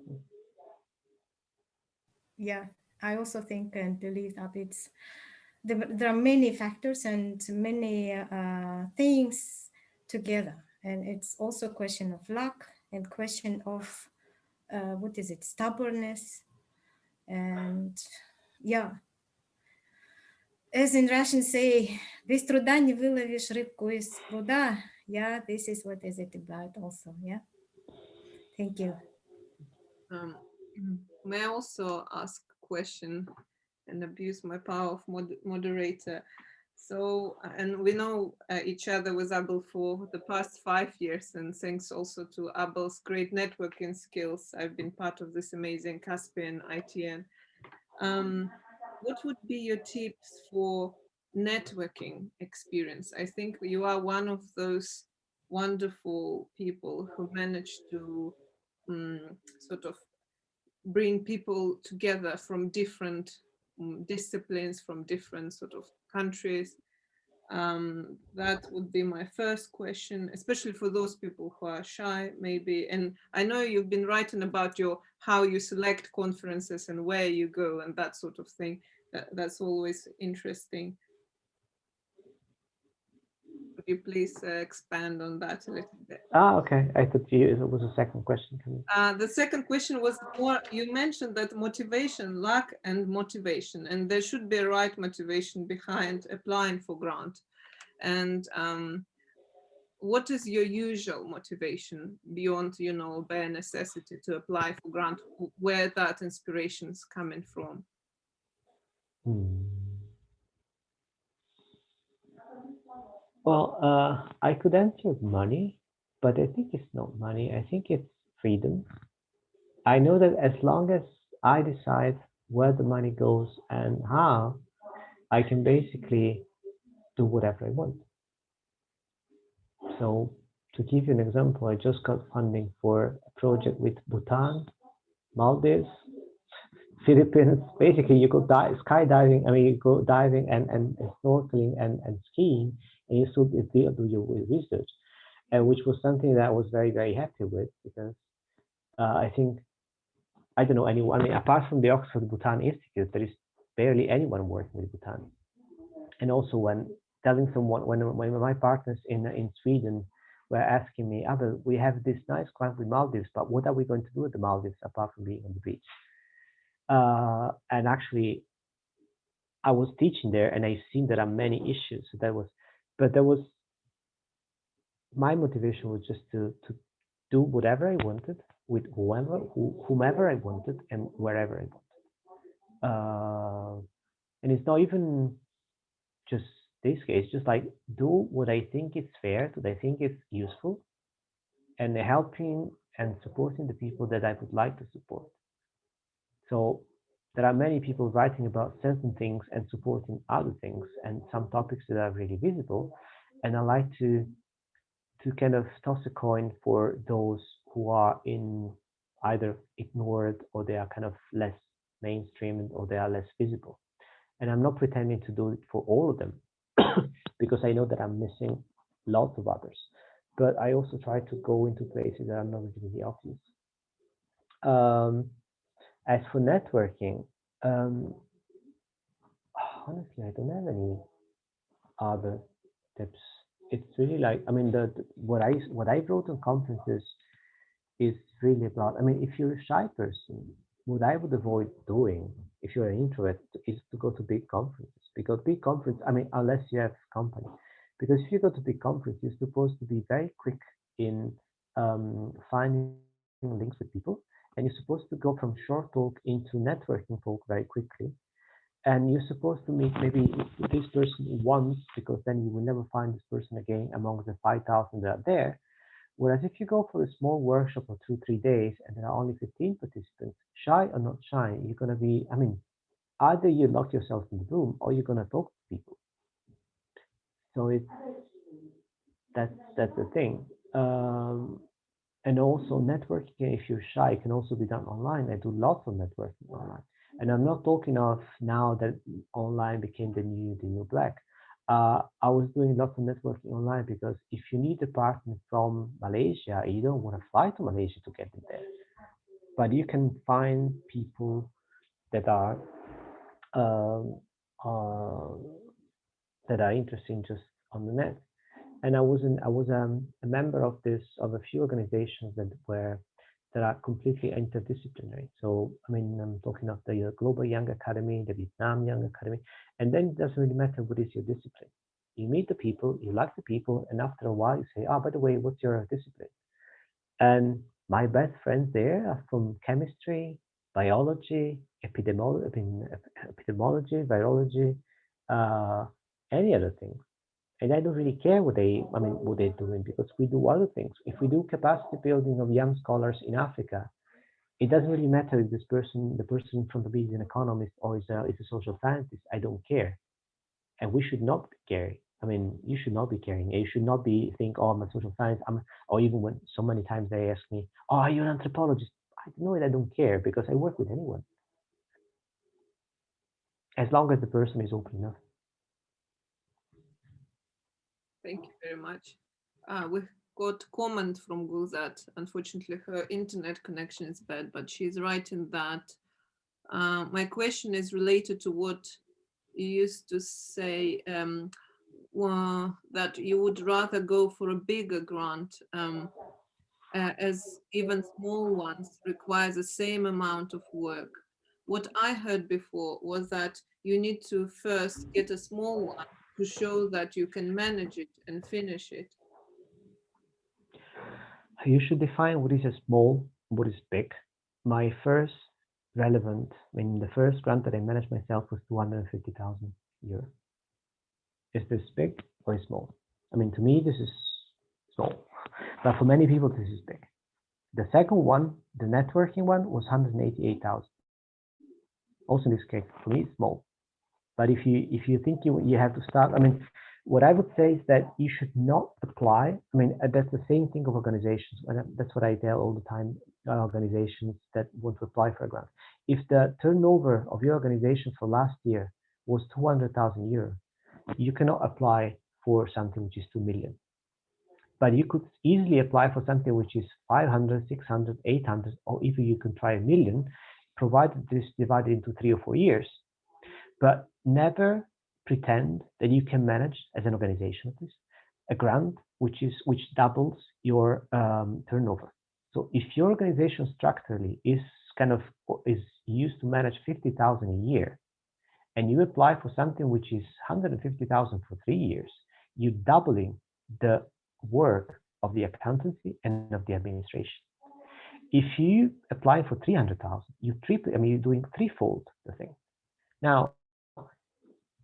Speaker 6: Yeah, I also think and believe that it's there are many factors and many things together, and it's also a question of luck and question of what is it, stubbornness, and yeah, as in Russian say, без труда не выловишь рыбку из пруда. Yeah, this is what is it about also. Yeah, thank you.
Speaker 3: Um, may I also ask a question and abuse my power of moderator? So, and we know each other with Abel for the past 5 years, and thanks also to Abel's great networking skills, I've been part of this amazing Caspian ITN. What would be your tips for networking experience? I think you are one of those wonderful people who managed to sort of bring people together from different disciplines, from different sort of countries. That would be my first question, especially for those people who are shy, maybe. And I know you've been writing about how you select conferences and where you go and that sort of thing. That's always interesting. Could you please expand on that a little bit?
Speaker 1: Okay. I thought it was a second question.
Speaker 3: The second question was more, you mentioned that motivation, luck and motivation, and there should be a right motivation behind applying for grant. And what is your usual motivation beyond, bare necessity to apply for grant, where that inspiration is coming from?
Speaker 1: Well, I could answer money, but I think it's not money. I think it's freedom. I know that as long as I decide where the money goes and how, I can basically do whatever I want. So to give you an example, I just got funding for a project with Bhutan, Maldives, Philippines. Basically, you go skydiving. I mean, you go diving and snorkeling and skiing, and you still do your research, and which was something that I was very, very happy with, because I think, I don't know anyone. I mean, apart from the Oxford Bhutan Institute, there is barely anyone working with Bhutan. And also, when telling someone, when my partners in Sweden were asking me, Abel, we have this nice client with Maldives, but what are we going to do at the Maldives apart from being on the beach? And actually, I was teaching there, and I've seen there are many issues. So my motivation was just to do whatever I wanted with whomever I wanted and wherever I wanted. And it's not even just this case, just like do what I think is fair, what I think is useful, and helping and supporting the people that I would like to support. So there are many people writing about certain things and supporting other things, and some topics that are really visible. And I like to kind of toss a coin for those who are in either ignored, or they are kind of less mainstream, or they are less visible. And I'm not pretending to do it for all of them, because I know that I'm missing lots of others. But I also try to go into places that are not really obvious. As for networking, honestly, I don't have any other tips. It's really like, I mean, what I wrote on conferences is really about, I mean, if you're a shy person, what I would avoid doing if you're an introvert is to go to big conferences, because big conference, I mean, unless you have company, because if you go to big conference, you're supposed to be very quick in finding links with people, and you're supposed to go from short talk into networking talk very quickly. And you're supposed to meet maybe this person once, because then you will never find this person again among the 5,000 that are there. Whereas if you go for a small workshop of 2-3 days and there are only 15 participants, shy or not shy, you're going to be, I mean, either you lock yourself in the room or you're going to talk to people. So that's the thing. And also networking, if you're shy, can also be done online. I do lots of networking online. And I'm not talking of now that online became the new black. I was doing lots of networking online, because if you need a partner from Malaysia, you don't want to fly to Malaysia to get them there. But you can find people that are uh, that are interesting just on the net. And I was a member of a few organizations that are completely interdisciplinary. So I mean, I'm talking of the Global Young Academy, the Vietnam Young Academy, and then it doesn't really matter what is your discipline. You meet the people, you like the people, and after a while you say, oh, by the way, what's your discipline? And my best friends there are from chemistry, biology, epidemiology, virology, uh, any other thing. And I don't really care what they're doing, because we do other things. If we do capacity building of young scholars in Africa, it doesn't really matter if the person from the is an economist or is a social scientist. I don't care, and we should not care. I mean, you should not be caring. You should not be think, oh, I'm a social science. Or even when so many times they ask me, oh, are you an anthropologist? I know it. I don't care, because I work with anyone, as long as the person is open enough.
Speaker 3: Thank you very much. We've got comment from Gulzat. Unfortunately, her internet connection is bad, but she's writing that my question is related to what you used to say, that you would rather go for a bigger grant, as even small ones require the same amount of work. What I heard before was that you need to first get a small one to show that you can manage it and finish it.
Speaker 1: You should define what is a small, what is big. My first the first grant that I managed myself was 250,000 euros. Is this big or small? I mean, to me, this is small, but for many people, this is big. The second one, the networking one, was 188,000. Also, in this case, for me, it's small. But if you think you have to start, I mean, what I would say is that you should not apply. I mean, that's the same thing of organizations, and that's what I tell all the time. Organizations that want to apply for a grant. If the turnover of your organization for last year was 200,000 euros, you cannot apply for something which is 2 million. But you could easily apply for something which is 500, 600, 800, or even you can try 1 million, provided this is divided into 3 or 4 years. But never pretend that you can manage as an organization a grant which doubles your turnover. So if your organization structurally is used to manage 50,000 a year, and you apply for something which is 150,000 for 3 years, you're doubling the work of the accountancy and of the administration. If you apply for 300,000, you're doing threefold the thing. Now,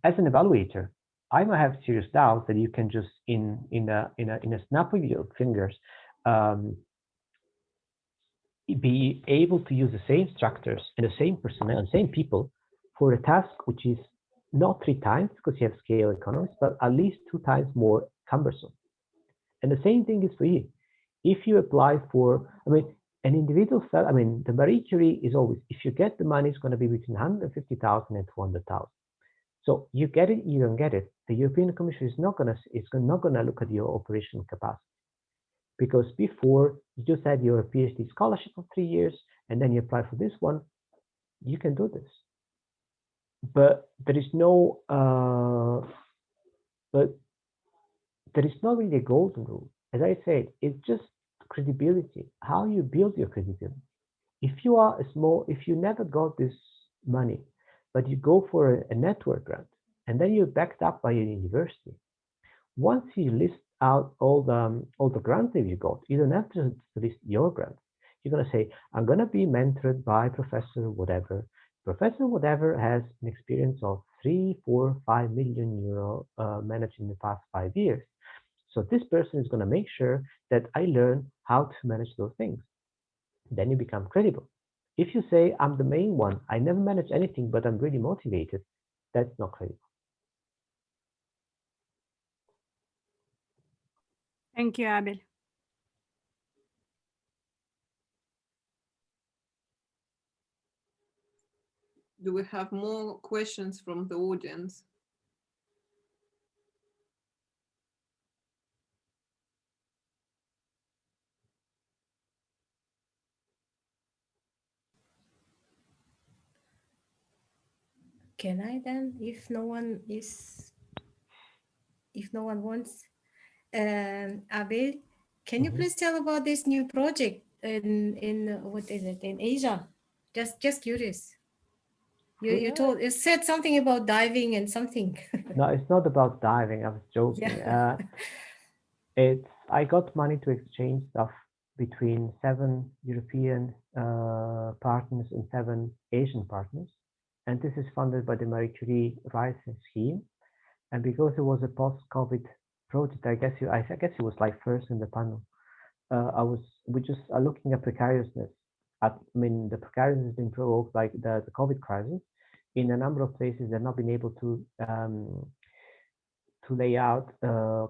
Speaker 1: as an evaluator, I might have serious doubts that you can just in a snap of your fingers be able to use the same structures and the same personnel and same people for a task which is not 3 times, because you have scale economies, but at least 2 times more cumbersome. And the same thing is for you. If you apply for, an individual, the Marie Curie is always, if you get the money, it's going to be between 150,000 and 200,000. So you get it, you don't get it. The European Commission is not going to look at your operational capacity, because before you just had your PhD scholarship of 3 years and then you apply for this one, you can do this. But there is no, really a golden rule. As I said, it's just credibility, how you build your credibility. If you never got this money, but you go for a network grant, and then you're backed up by a university, once you list out all the grants that you got, you don't have to list your grants. You're going to say, I'm going to be mentored by Professor whatever. Professor whatever has an experience of 3, 4, 5 million euro managed in the past 5 years. So this person is going to make sure that I learn how to manage those things. Then you become credible. If you say, I'm the main one, I never manage anything, but I'm really motivated, that's not credible.
Speaker 2: Thank you, Abel.
Speaker 3: Do we have more questions from the audience?
Speaker 6: Can I then, if no one wants? Abel, can you please tell about this new project in what is it, in Asia? Just curious. You said something about diving and something.
Speaker 1: No, it's not about diving. I was joking.
Speaker 6: Yeah.
Speaker 1: I got money to exchange stuff between 7 European partners and 7 Asian partners, and this is funded by the Marie Curie Rising Scheme. And because it was a post-COVID project, I guess it was like first in the panel. We just are looking at precariousness. The precariousness has been provoked by the COVID crisis. In a number of places, they've not been able to lay out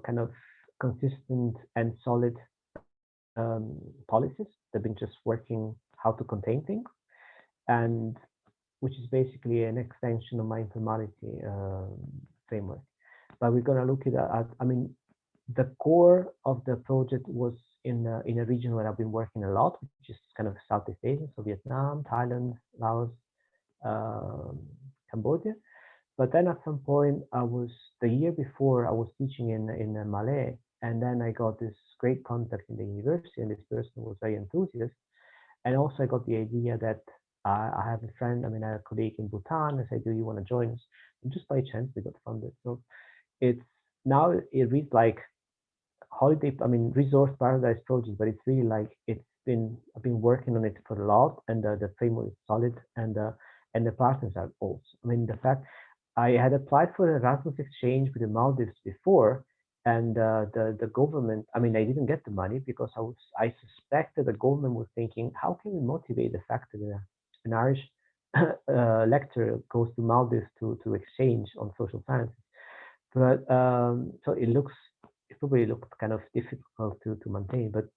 Speaker 1: kind of consistent and solid policies. They've been just working how to contain things, and which is basically an extension of my informality framework. But we're going to look at, the core of the project was in a region where I've been working a lot, which is kind of Southeast Asia, so Vietnam, Thailand, Laos, Cambodia. But then at some point, the year before, I was teaching in Malay, and then I got this great contact in the university, and this person was very enthusiastic. And also I got the idea that I have a friend, I have a colleague in Bhutan. I said, do you want to join us? And just by chance, we got funded. So it reads like holiday, resource paradise project, but it's really like I've been working on it for a lot, and the framework is solid, and the partners are also. The fact I had applied for an Erasmus exchange with the Maldives before, and the government, I didn't get the money because I suspected the government was thinking, how can we motivate the fact that an Irish lecturer goes to Maldives to exchange on social sciences? But so it probably looked kind of difficult to maintain, but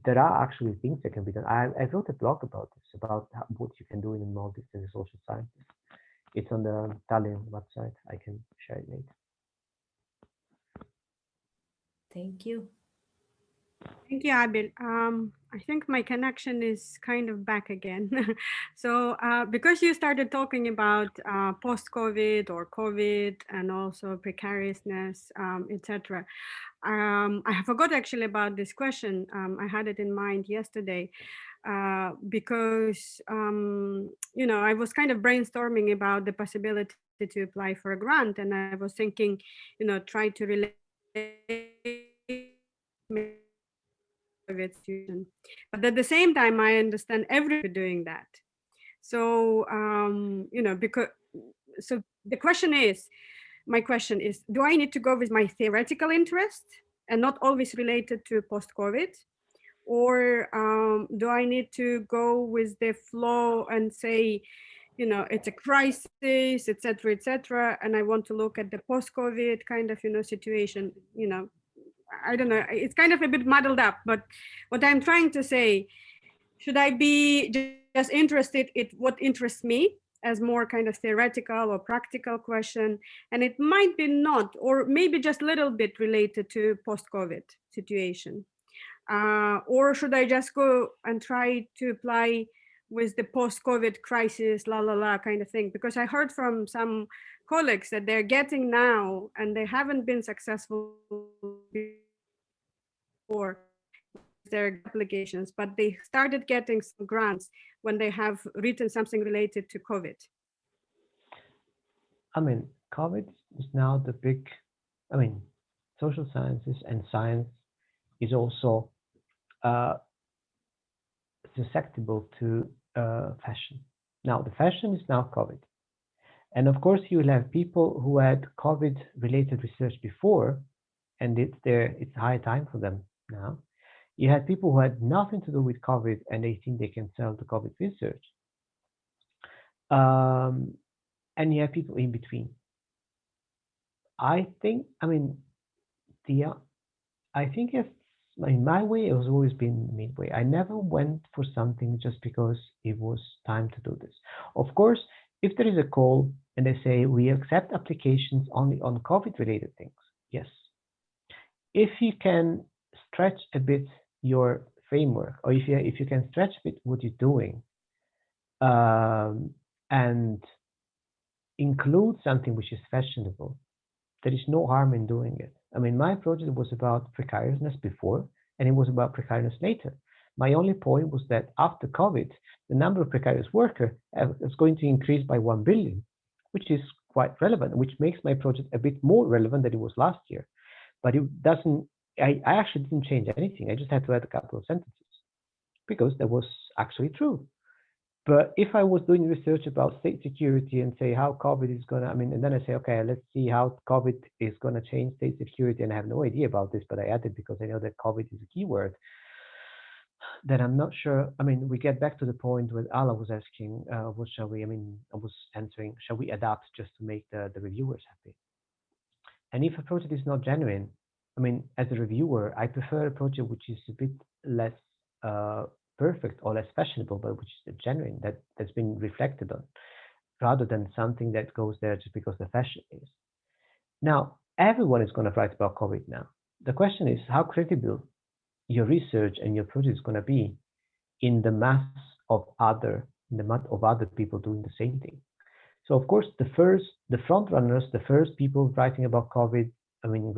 Speaker 1: there are actually things that can be done. I wrote a blog about this, about what you can do in Maldives as a social scientist. It's on the Tallinn website. I can share it later.
Speaker 6: Thank you.
Speaker 2: Thank you, Abel. I think my connection is kind of back again. So because you started talking about post-COVID or COVID and also precariousness, etc. I forgot actually about this question. I had it in mind yesterday because, I was kind of brainstorming about the possibility to apply for a grant, and I was thinking, try to relate situation. But at the same time, I understand everybody doing that. So, so my question is, do I need to go with my theoretical interest and not always related to post-COVID? Or do I need to go with the flow and say, it's a crisis, etc., and I want to look at the post-COVID kind of, situation, I don't know, it's kind of a bit muddled up, but what I'm trying to say, should I be just interested in what interests me as more kind of theoretical or practical question, and it might be not, or maybe just a little bit related to post-COVID situation? Or should I just go and try to apply with the post-COVID crisis, kind of thing? Because I heard from some colleagues that they're getting now, and they haven't been successful before their applications, but they started getting some grants when they have written something related to COVID.
Speaker 1: COVID is now the big, social sciences and science is also susceptible to fashion. Now, the fashion is now COVID. And of course, you will have people who had COVID-related research before, and it's high time for them now. You had people who had nothing to do with COVID, and they think they can sell the COVID research. And you have people in between. I think, my way has always been midway. I never went for something just because it was time to do this. Of course, if there is a call and they say we accept applications only on COVID-related things, yes. If you can stretch a bit your framework, or if you can stretch a bit what you're doing, and include something which is fashionable, there is no harm in doing it. I mean, my project was about precariousness before, and it was about precariousness later. My only point was that after COVID, the number of precarious workers is going to increase by 1 billion, which is quite relevant, which makes my project a bit more relevant than it was last year. But it doesn't, I actually didn't change anything. I just had to add a couple of sentences because that was actually true. But if I was doing research about state security and say how COVID is going to, I mean, and then I say, okay, let's see how COVID is going to change state security. And I have no idea about this, but I added because I know that COVID is a keyword. Then I'm not sure. I mean, we get back to the point where Allah was asking, what shall we, I mean, I was answering, shall we adapt just to make the reviewers happy? And if a project is not genuine, I mean, as a reviewer, I prefer a project which is a bit less perfect or less fashionable, but which is genuine, that's been reflected on, rather than something that goes there just because the fashion is. Now, everyone is going to write about COVID now. The question is how credible your research and your project is going to be in the mass of other people doing the same thing. So of course, the front runners, the first people writing about COVID, I mean,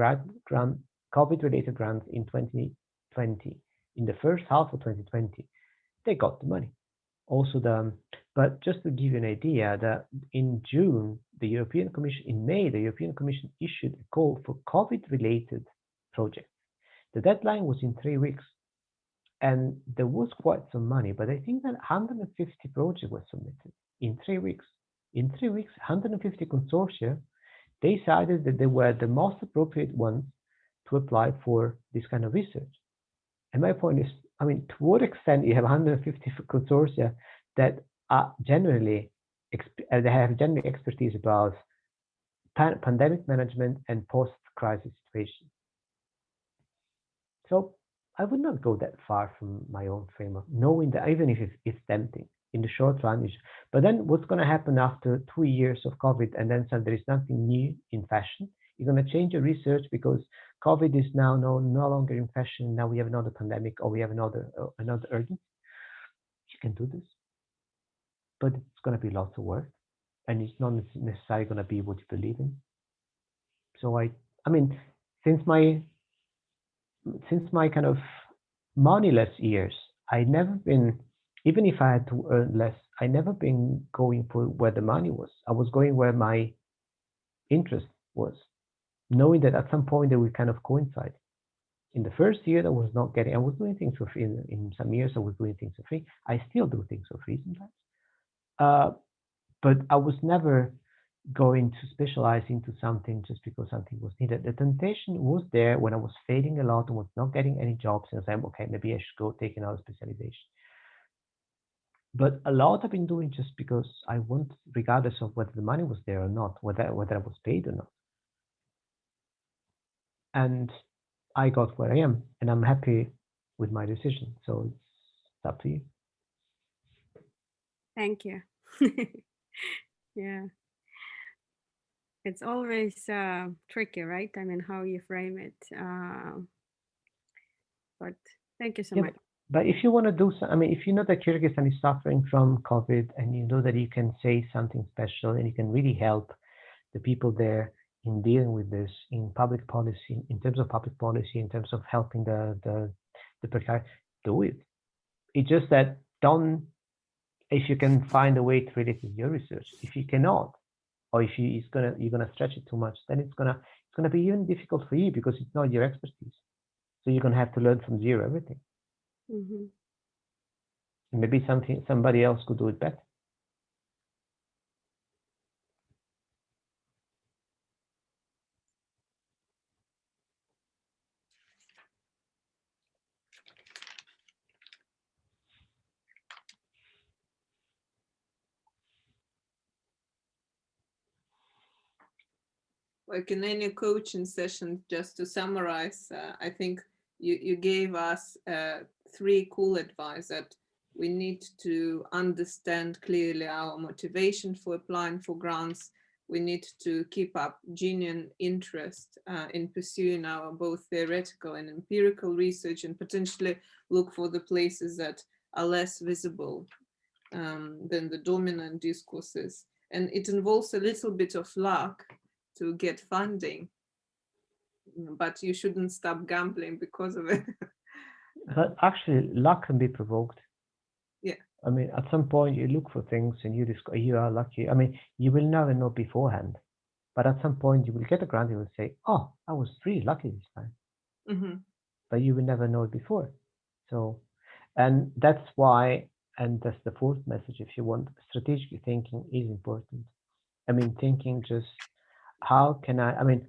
Speaker 1: COVID-related grants in 2020, in the first half of 2020, they got the money. Also, but just to give you an idea, that in June, in May, the European Commission issued a call for COVID-related projects. The deadline was in 3 weeks, and there was quite some money, but I think that 150 projects were submitted in 3 weeks. In 3 weeks, 150 consortia decided that they were the most appropriate ones to apply for this kind of research. And my point is, I mean, to what extent you have 150 consortia that are generally, they have general expertise about pandemic management and post-crisis situation. So I would not go that far from my own framework, knowing that even if it's tempting in the short run, but then what's going to happen after 2 years of COVID, and then there is nothing new in fashion? You're going to change your research because COVID is now no longer in fashion. Now we have another pandemic, or we have another urgency. You can do this, but it's going to be lots of work, and it's not necessarily going to be what you believe in. So I mean, since my kind of moneyless years, I never been, even if I had to earn less, I never been going for where the money was. I was going where my interest was, knowing that at some point they would kind of coincide. In the first year, I was doing things for free. In some years, I was doing things for free. I still do things for free sometimes. But I was never going to specialize into something just because something was needed. The temptation was there when I was failing a lot and was not getting any jobs, and I said, okay, maybe I should go take another specialization. But a lot I've been doing just because I want, regardless of whether the money was there or not, whether I was paid or not. And I got where I am, and I'm happy with my decision. So it's up to you.
Speaker 2: Thank you. Yeah. It's always tricky, right? I mean, how you frame it. But thank you so much.
Speaker 1: But if you want to do some, I mean, if you know that Kyrgyzstan is suffering from COVID, and you know that you can say something special and you can really help the people there in dealing with this in public policy, in terms of public policy, in terms of helping the precarious, do it. It's just that if you can find a way to relate to your research. If you cannot, or if you're gonna stretch it too much, then it's gonna be even difficult for you because it's not your expertise. So you're gonna have to learn from zero everything.
Speaker 2: Mm-hmm.
Speaker 1: Maybe somebody else could do it better.
Speaker 3: Like in any coaching session, just to summarize, I think you gave us 3 cool advice: that we need to understand clearly our motivation for applying for grants. We need to keep up genuine interest in pursuing our both theoretical and empirical research, and potentially look for the places that are less visible than the dominant discourses. and it involves a little bit of luck to get funding, but you shouldn't stop gambling because of it.
Speaker 1: But actually, luck can be provoked.
Speaker 3: Yeah.
Speaker 1: I mean, at some point you look for things and you are lucky. I mean, you will never know beforehand, but at some point you will get a grant. You will say, "Oh, I was really lucky this time,"
Speaker 3: Mm-hmm.
Speaker 1: but you will never know it before. So, and that's why, and that's the fourth message. If you want, strategic thinking is important. I mean, thinking just how can I mean,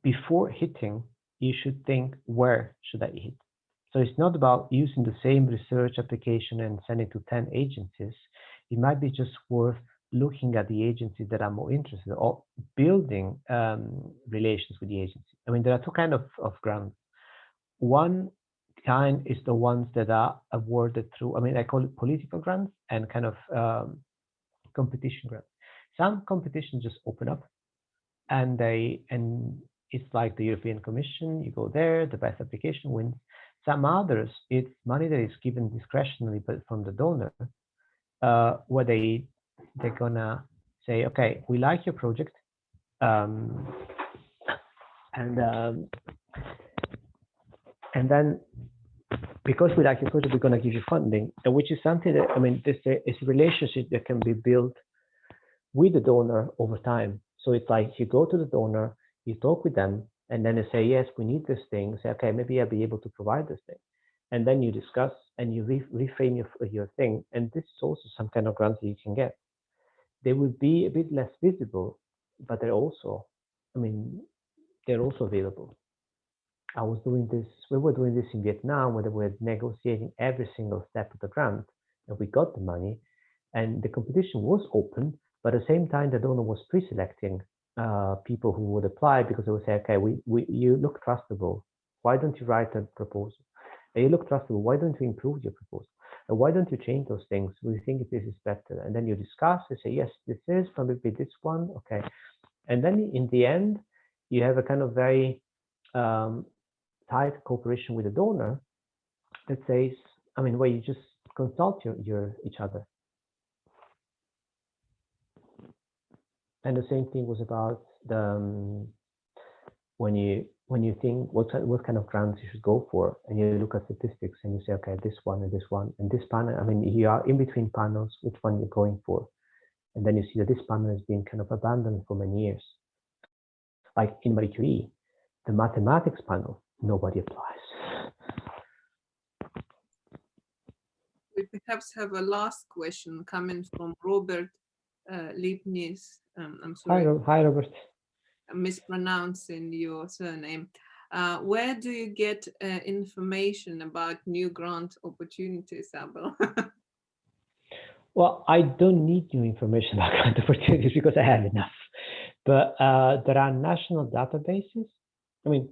Speaker 1: before hitting, you should think, where should I hit? So it's not about using the same research application and sending to 10 agencies. It might be just worth looking at the agencies that are more interested or building relations with the agency. I mean, there are two kinds of grants. One kind is the ones that are awarded through, I mean, I call it political grants and kind of competition grants. Some competitions just open up and it's like the European Commission, you go there, the best application wins. Some others, it's money that is given discretionally but from the donor, where they're gonna say, okay, we like your project, and then because we like your project, we're gonna give you funding, which is something that, I mean, this is a relationship that can be built with the donor over time. So it's like you go to the donor, you talk with them, and then they say, yes, we need this thing. Say, okay, maybe I'll be able to provide this thing. And then you discuss and you reframe your thing. And this is also some kind of grant that you can get. They will be a bit less visible, but they're also, I mean, they're also available. I was doing this, we were doing this in Vietnam, where they were negotiating every single step of the grant, and we got the money, and the competition was open, but at the same time, the donor was pre-selecting people who would apply, because they would say, okay, you look trustable. Why don't you write a proposal? And you look trustable. Why don't you improve your proposal? And why don't you change those things? We think this is better. And then you discuss, you say, yes, this is probably this one. Okay. And then in the end, you have a kind of very tight cooperation with the donor that says, I mean, where you just consult each other. And the same thing was about the when you think what kind of grants you should go for, and you look at statistics and you say, okay, this one and this one and this panel. I mean, you are in between panels, which one you're going for, and then you see that this panel has been kind of abandoned for many years. Like in Marie Curie, the mathematics panel, nobody applies.
Speaker 3: We perhaps have a last question coming from Robert Leibniz. I'm sorry.
Speaker 1: Hi, Robert.
Speaker 3: I'm mispronouncing your surname. Where do you get information about new grant opportunities, Abel?
Speaker 1: Well, I don't need new information about grant opportunities because I have enough. But there are national databases. I mean,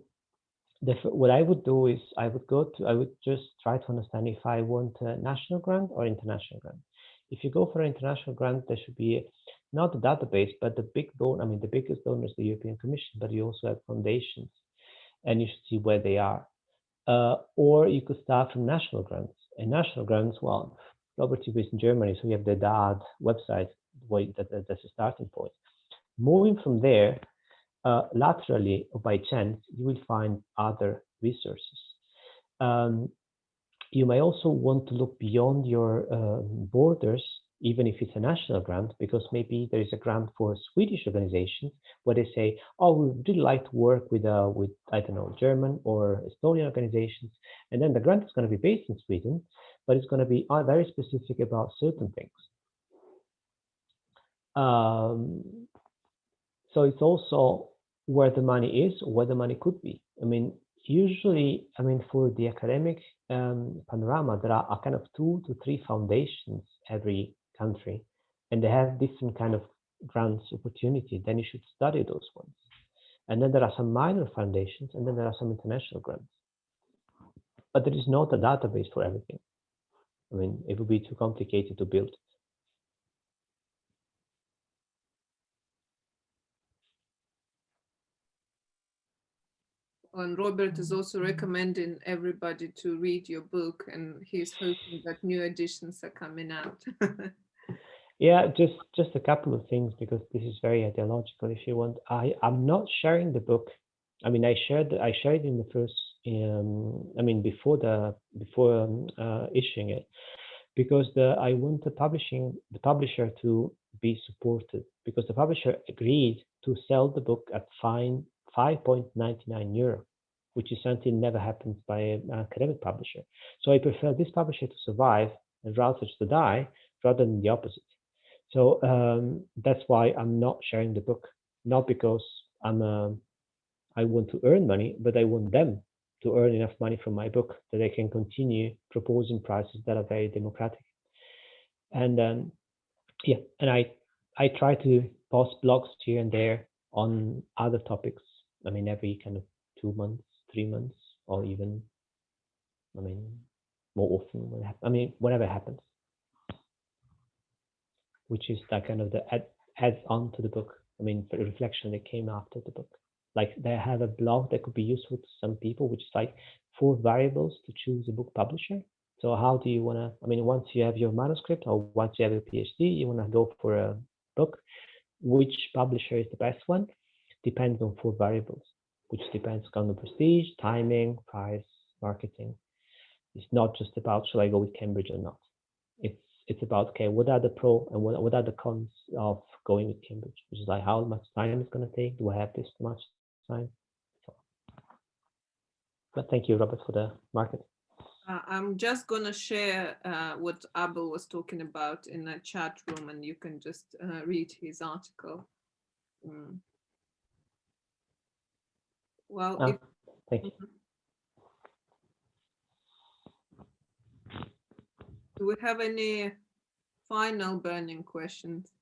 Speaker 1: what I would do is I would just try to understand if I want a national grant or international grant. If you go for an international grant, there should be not a database, but the big donor. I mean, the biggest donor is the European Commission, but you also have foundations, and you should see where they are. Or you could start from national grants. And national grants, well, Robert is based in Germany, so you have the DAAD website. That's a starting point. Moving from there, laterally or by chance, you will find other resources. You may also want to look beyond your borders, even if it's a national grant, because maybe there is a grant for Swedish organizations where they say, oh, we would really like to work with I don't know, German or Estonian organizations. And then the grant is going to be based in Sweden, but it's going to be very specific about certain things. So it's also where the money is, or where the money could be. I mean, usually, I mean, for the academic panorama, there are kind of 2 to 3 foundations every country, and they have different kind of grants opportunity. Then you should study those ones. And then there are some minor foundations, and then there are some international grants. But there is not a database for everything. I mean, it would be too complicated to build.
Speaker 3: And Robert is also recommending everybody to read your book, and he's hoping that new editions are coming out.
Speaker 1: Yeah, just a couple of things because this is very ideological. If you want, I'm not sharing the book. I mean, I shared it in the first. I mean, before issuing it, because I want the publisher to be supported, because the publisher agreed to sell the book at fine 5.99 euro, which is something never happens by an academic publisher. So I prefer this publisher to survive and Routledge to die rather than the opposite. So that's why I'm not sharing the book, not because I want to earn money, but I want them to earn enough money from my book that they can continue proposing prices that are very democratic. And yeah, and I try to post blogs here and there on other topics. I mean, every kind of 2 months, 3 months, or even, I mean, more often whenever it happens, which is that kind of the adds on to the book. I mean, for the reflection that came after the book. Like they have a blog that could be useful to some people, which is like 4 variables to choose a book publisher. So how do you want to, I mean, once you have your manuscript or once you have your PhD, you want to go for a book. Which publisher is the best one? Depends on 4 variables, which depends on the prestige, timing, price, marketing. It's not just about, should I go with Cambridge or not? It's about, okay, what are the pro and what are the cons of going with Cambridge, which is like how much time it's going to take. Do I have this much time? So, but thank you, Robert, for the market.
Speaker 3: I'm just going to share what Abel was talking about in a chat room, and you can just read his article. Well,
Speaker 1: thank you.
Speaker 3: Do we have any final burning questions?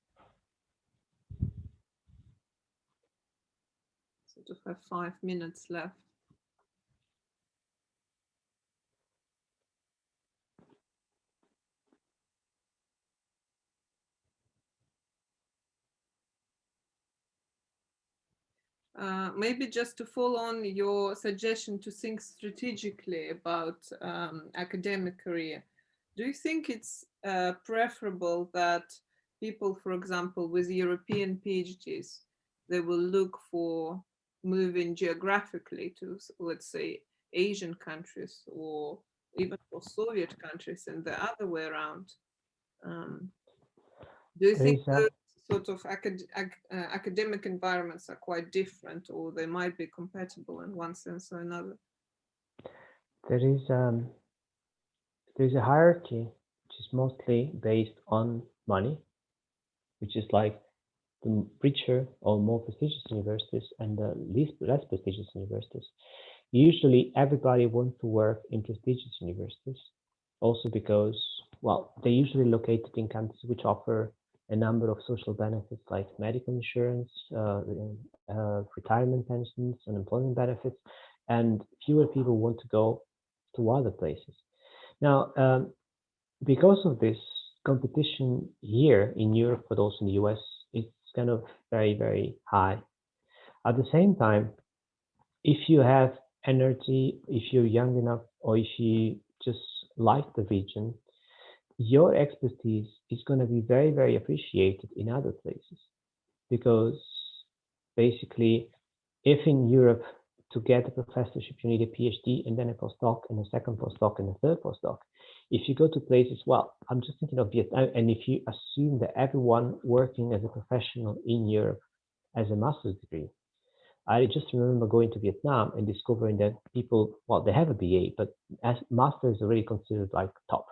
Speaker 3: Sort of have 5 minutes left. Maybe just to follow on your suggestion to think strategically about academic career, do you think it's preferable that people, for example, with European PhDs, they will look for moving geographically to, let's say, Asian countries or even for Soviet countries and the other way around? Do you think the sort of academic environments are quite different, or they might be compatible in one sense or another?
Speaker 1: There's a hierarchy which is mostly based on money, which is like the richer or more prestigious universities and the less prestigious universities. Usually everybody wants to work in prestigious universities, also because, well, they're usually located in countries which offer a number of social benefits like medical insurance, retirement pensions, unemployment benefits, and fewer people want to go to other places. Now, because of this competition here in Europe, but also in the US, it's kind of very, very high. At the same time, if you have energy, if you're young enough, or if you just like the region, your expertise is going to be very, very appreciated in other places. Because basically, if in Europe to get a professorship, you need a PhD and then a postdoc and a second postdoc and a third postdoc. If you go to places, well, I'm just thinking of Vietnam, and if you assume that everyone working as a professional in Europe has a master's degree, I just remember going to Vietnam and discovering that people, well, they have a BA, but as master is already considered like top.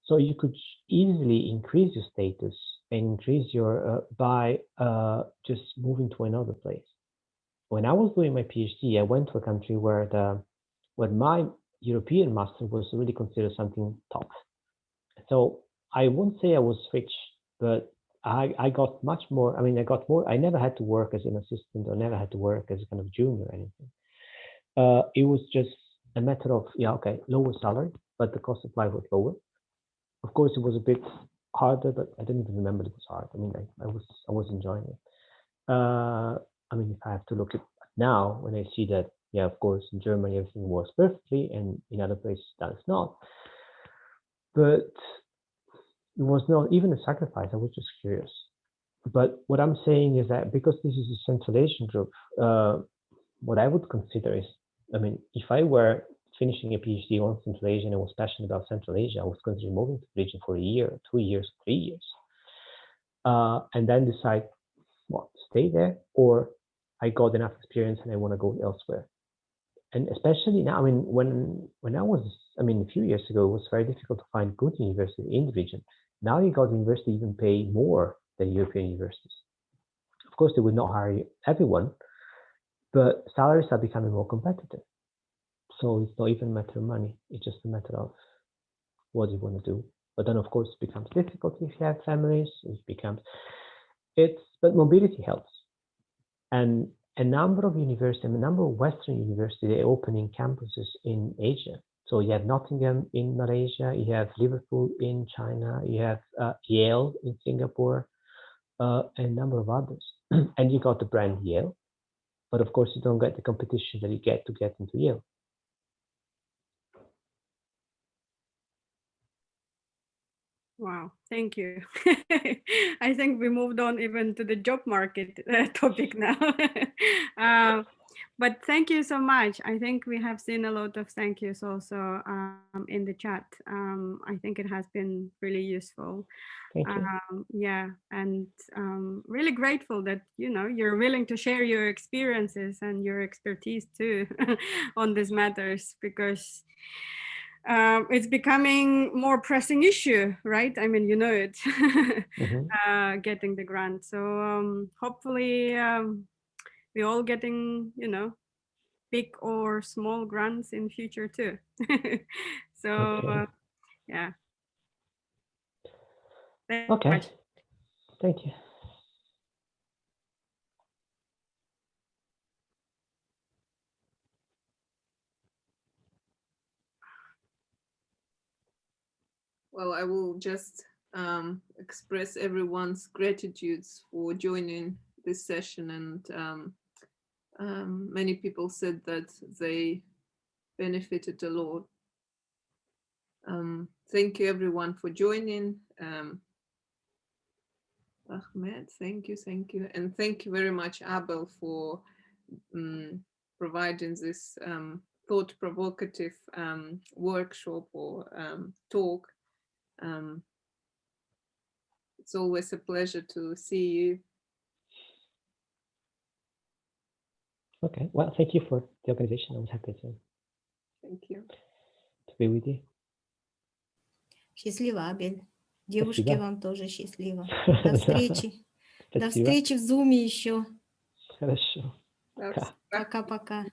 Speaker 1: So you could easily increase your status and increase your by just moving to another place. When I was doing my PhD, I went to a country where my European master was really considered something top. So I won't say I was rich, but I got much more. I mean, I got more. I never had to work as an assistant or never had to work as a kind of junior or anything. It was just a matter of, yeah, okay, lower salary, but the cost of life was lower. Of course, it was a bit harder, but I didn't even remember it was hard. I mean, I was enjoying it. I mean, if I have to look at now, when I see that, yeah, of course, in Germany everything works perfectly, and in other places that is not. But it was not even a sacrifice. I was just curious. But what I'm saying is that because this is a Central Asian group, what I would consider is, I mean, if I were finishing a PhD on Central Asia and I was passionate about Central Asia, I was considering moving to the region for a year, 2 years, 3 years, and then decide what, stay there, or I got enough experience and I want to go elsewhere. And especially now, I mean, when I was, I mean, a few years ago, it was very difficult to find good universities in the region. Now you got universities even pay more than European universities. Of course, they would not hire everyone, but salaries are becoming more competitive. So it's not even a matter of money. It's just a matter of what you want to do. But then, of course, it becomes difficult if you have families. But mobility helps. And a number of universities, a number of Western universities, they're opening campuses in Asia. So you have Nottingham in Malaysia, you have Liverpool in China, you have Yale in Singapore, and a number of others. And you got the brand Yale, but of course you don't get the competition that you get to get into Yale.
Speaker 2: Wow, thank you. I think we moved on even to the job market topic now. But thank you so much. I think we have seen a lot of thank yous also in the chat. I think it has been really useful.
Speaker 1: Thank you.
Speaker 2: Yeah, and really grateful that you're willing to share your experiences and your expertise too on these matters, because it's becoming more pressing issue, right? I mean, it, getting the grant. So hopefully we're all getting, big or small grants in future too. So
Speaker 1: Okay.
Speaker 2: yeah.
Speaker 1: Okay. Thank you.
Speaker 3: Well, I will just express everyone's gratitudes for joining this session, and many people said that they benefited a lot. Thank you everyone for joining. Ahmed, thank you. And thank you very much, Abel, for providing this thought-provocative workshop or talk. It's always a pleasure to see you.
Speaker 1: Okay, well, thank you for the organization. I was happy to be with you.
Speaker 6: Счастливо, Абель. Девушки,
Speaker 1: Спасибо.
Speaker 6: вам тоже счастливо. До встречи. До
Speaker 1: Спасибо.
Speaker 6: встречи в Зуме еще.
Speaker 1: Хорошо.
Speaker 3: Пока.
Speaker 6: Пока-пока.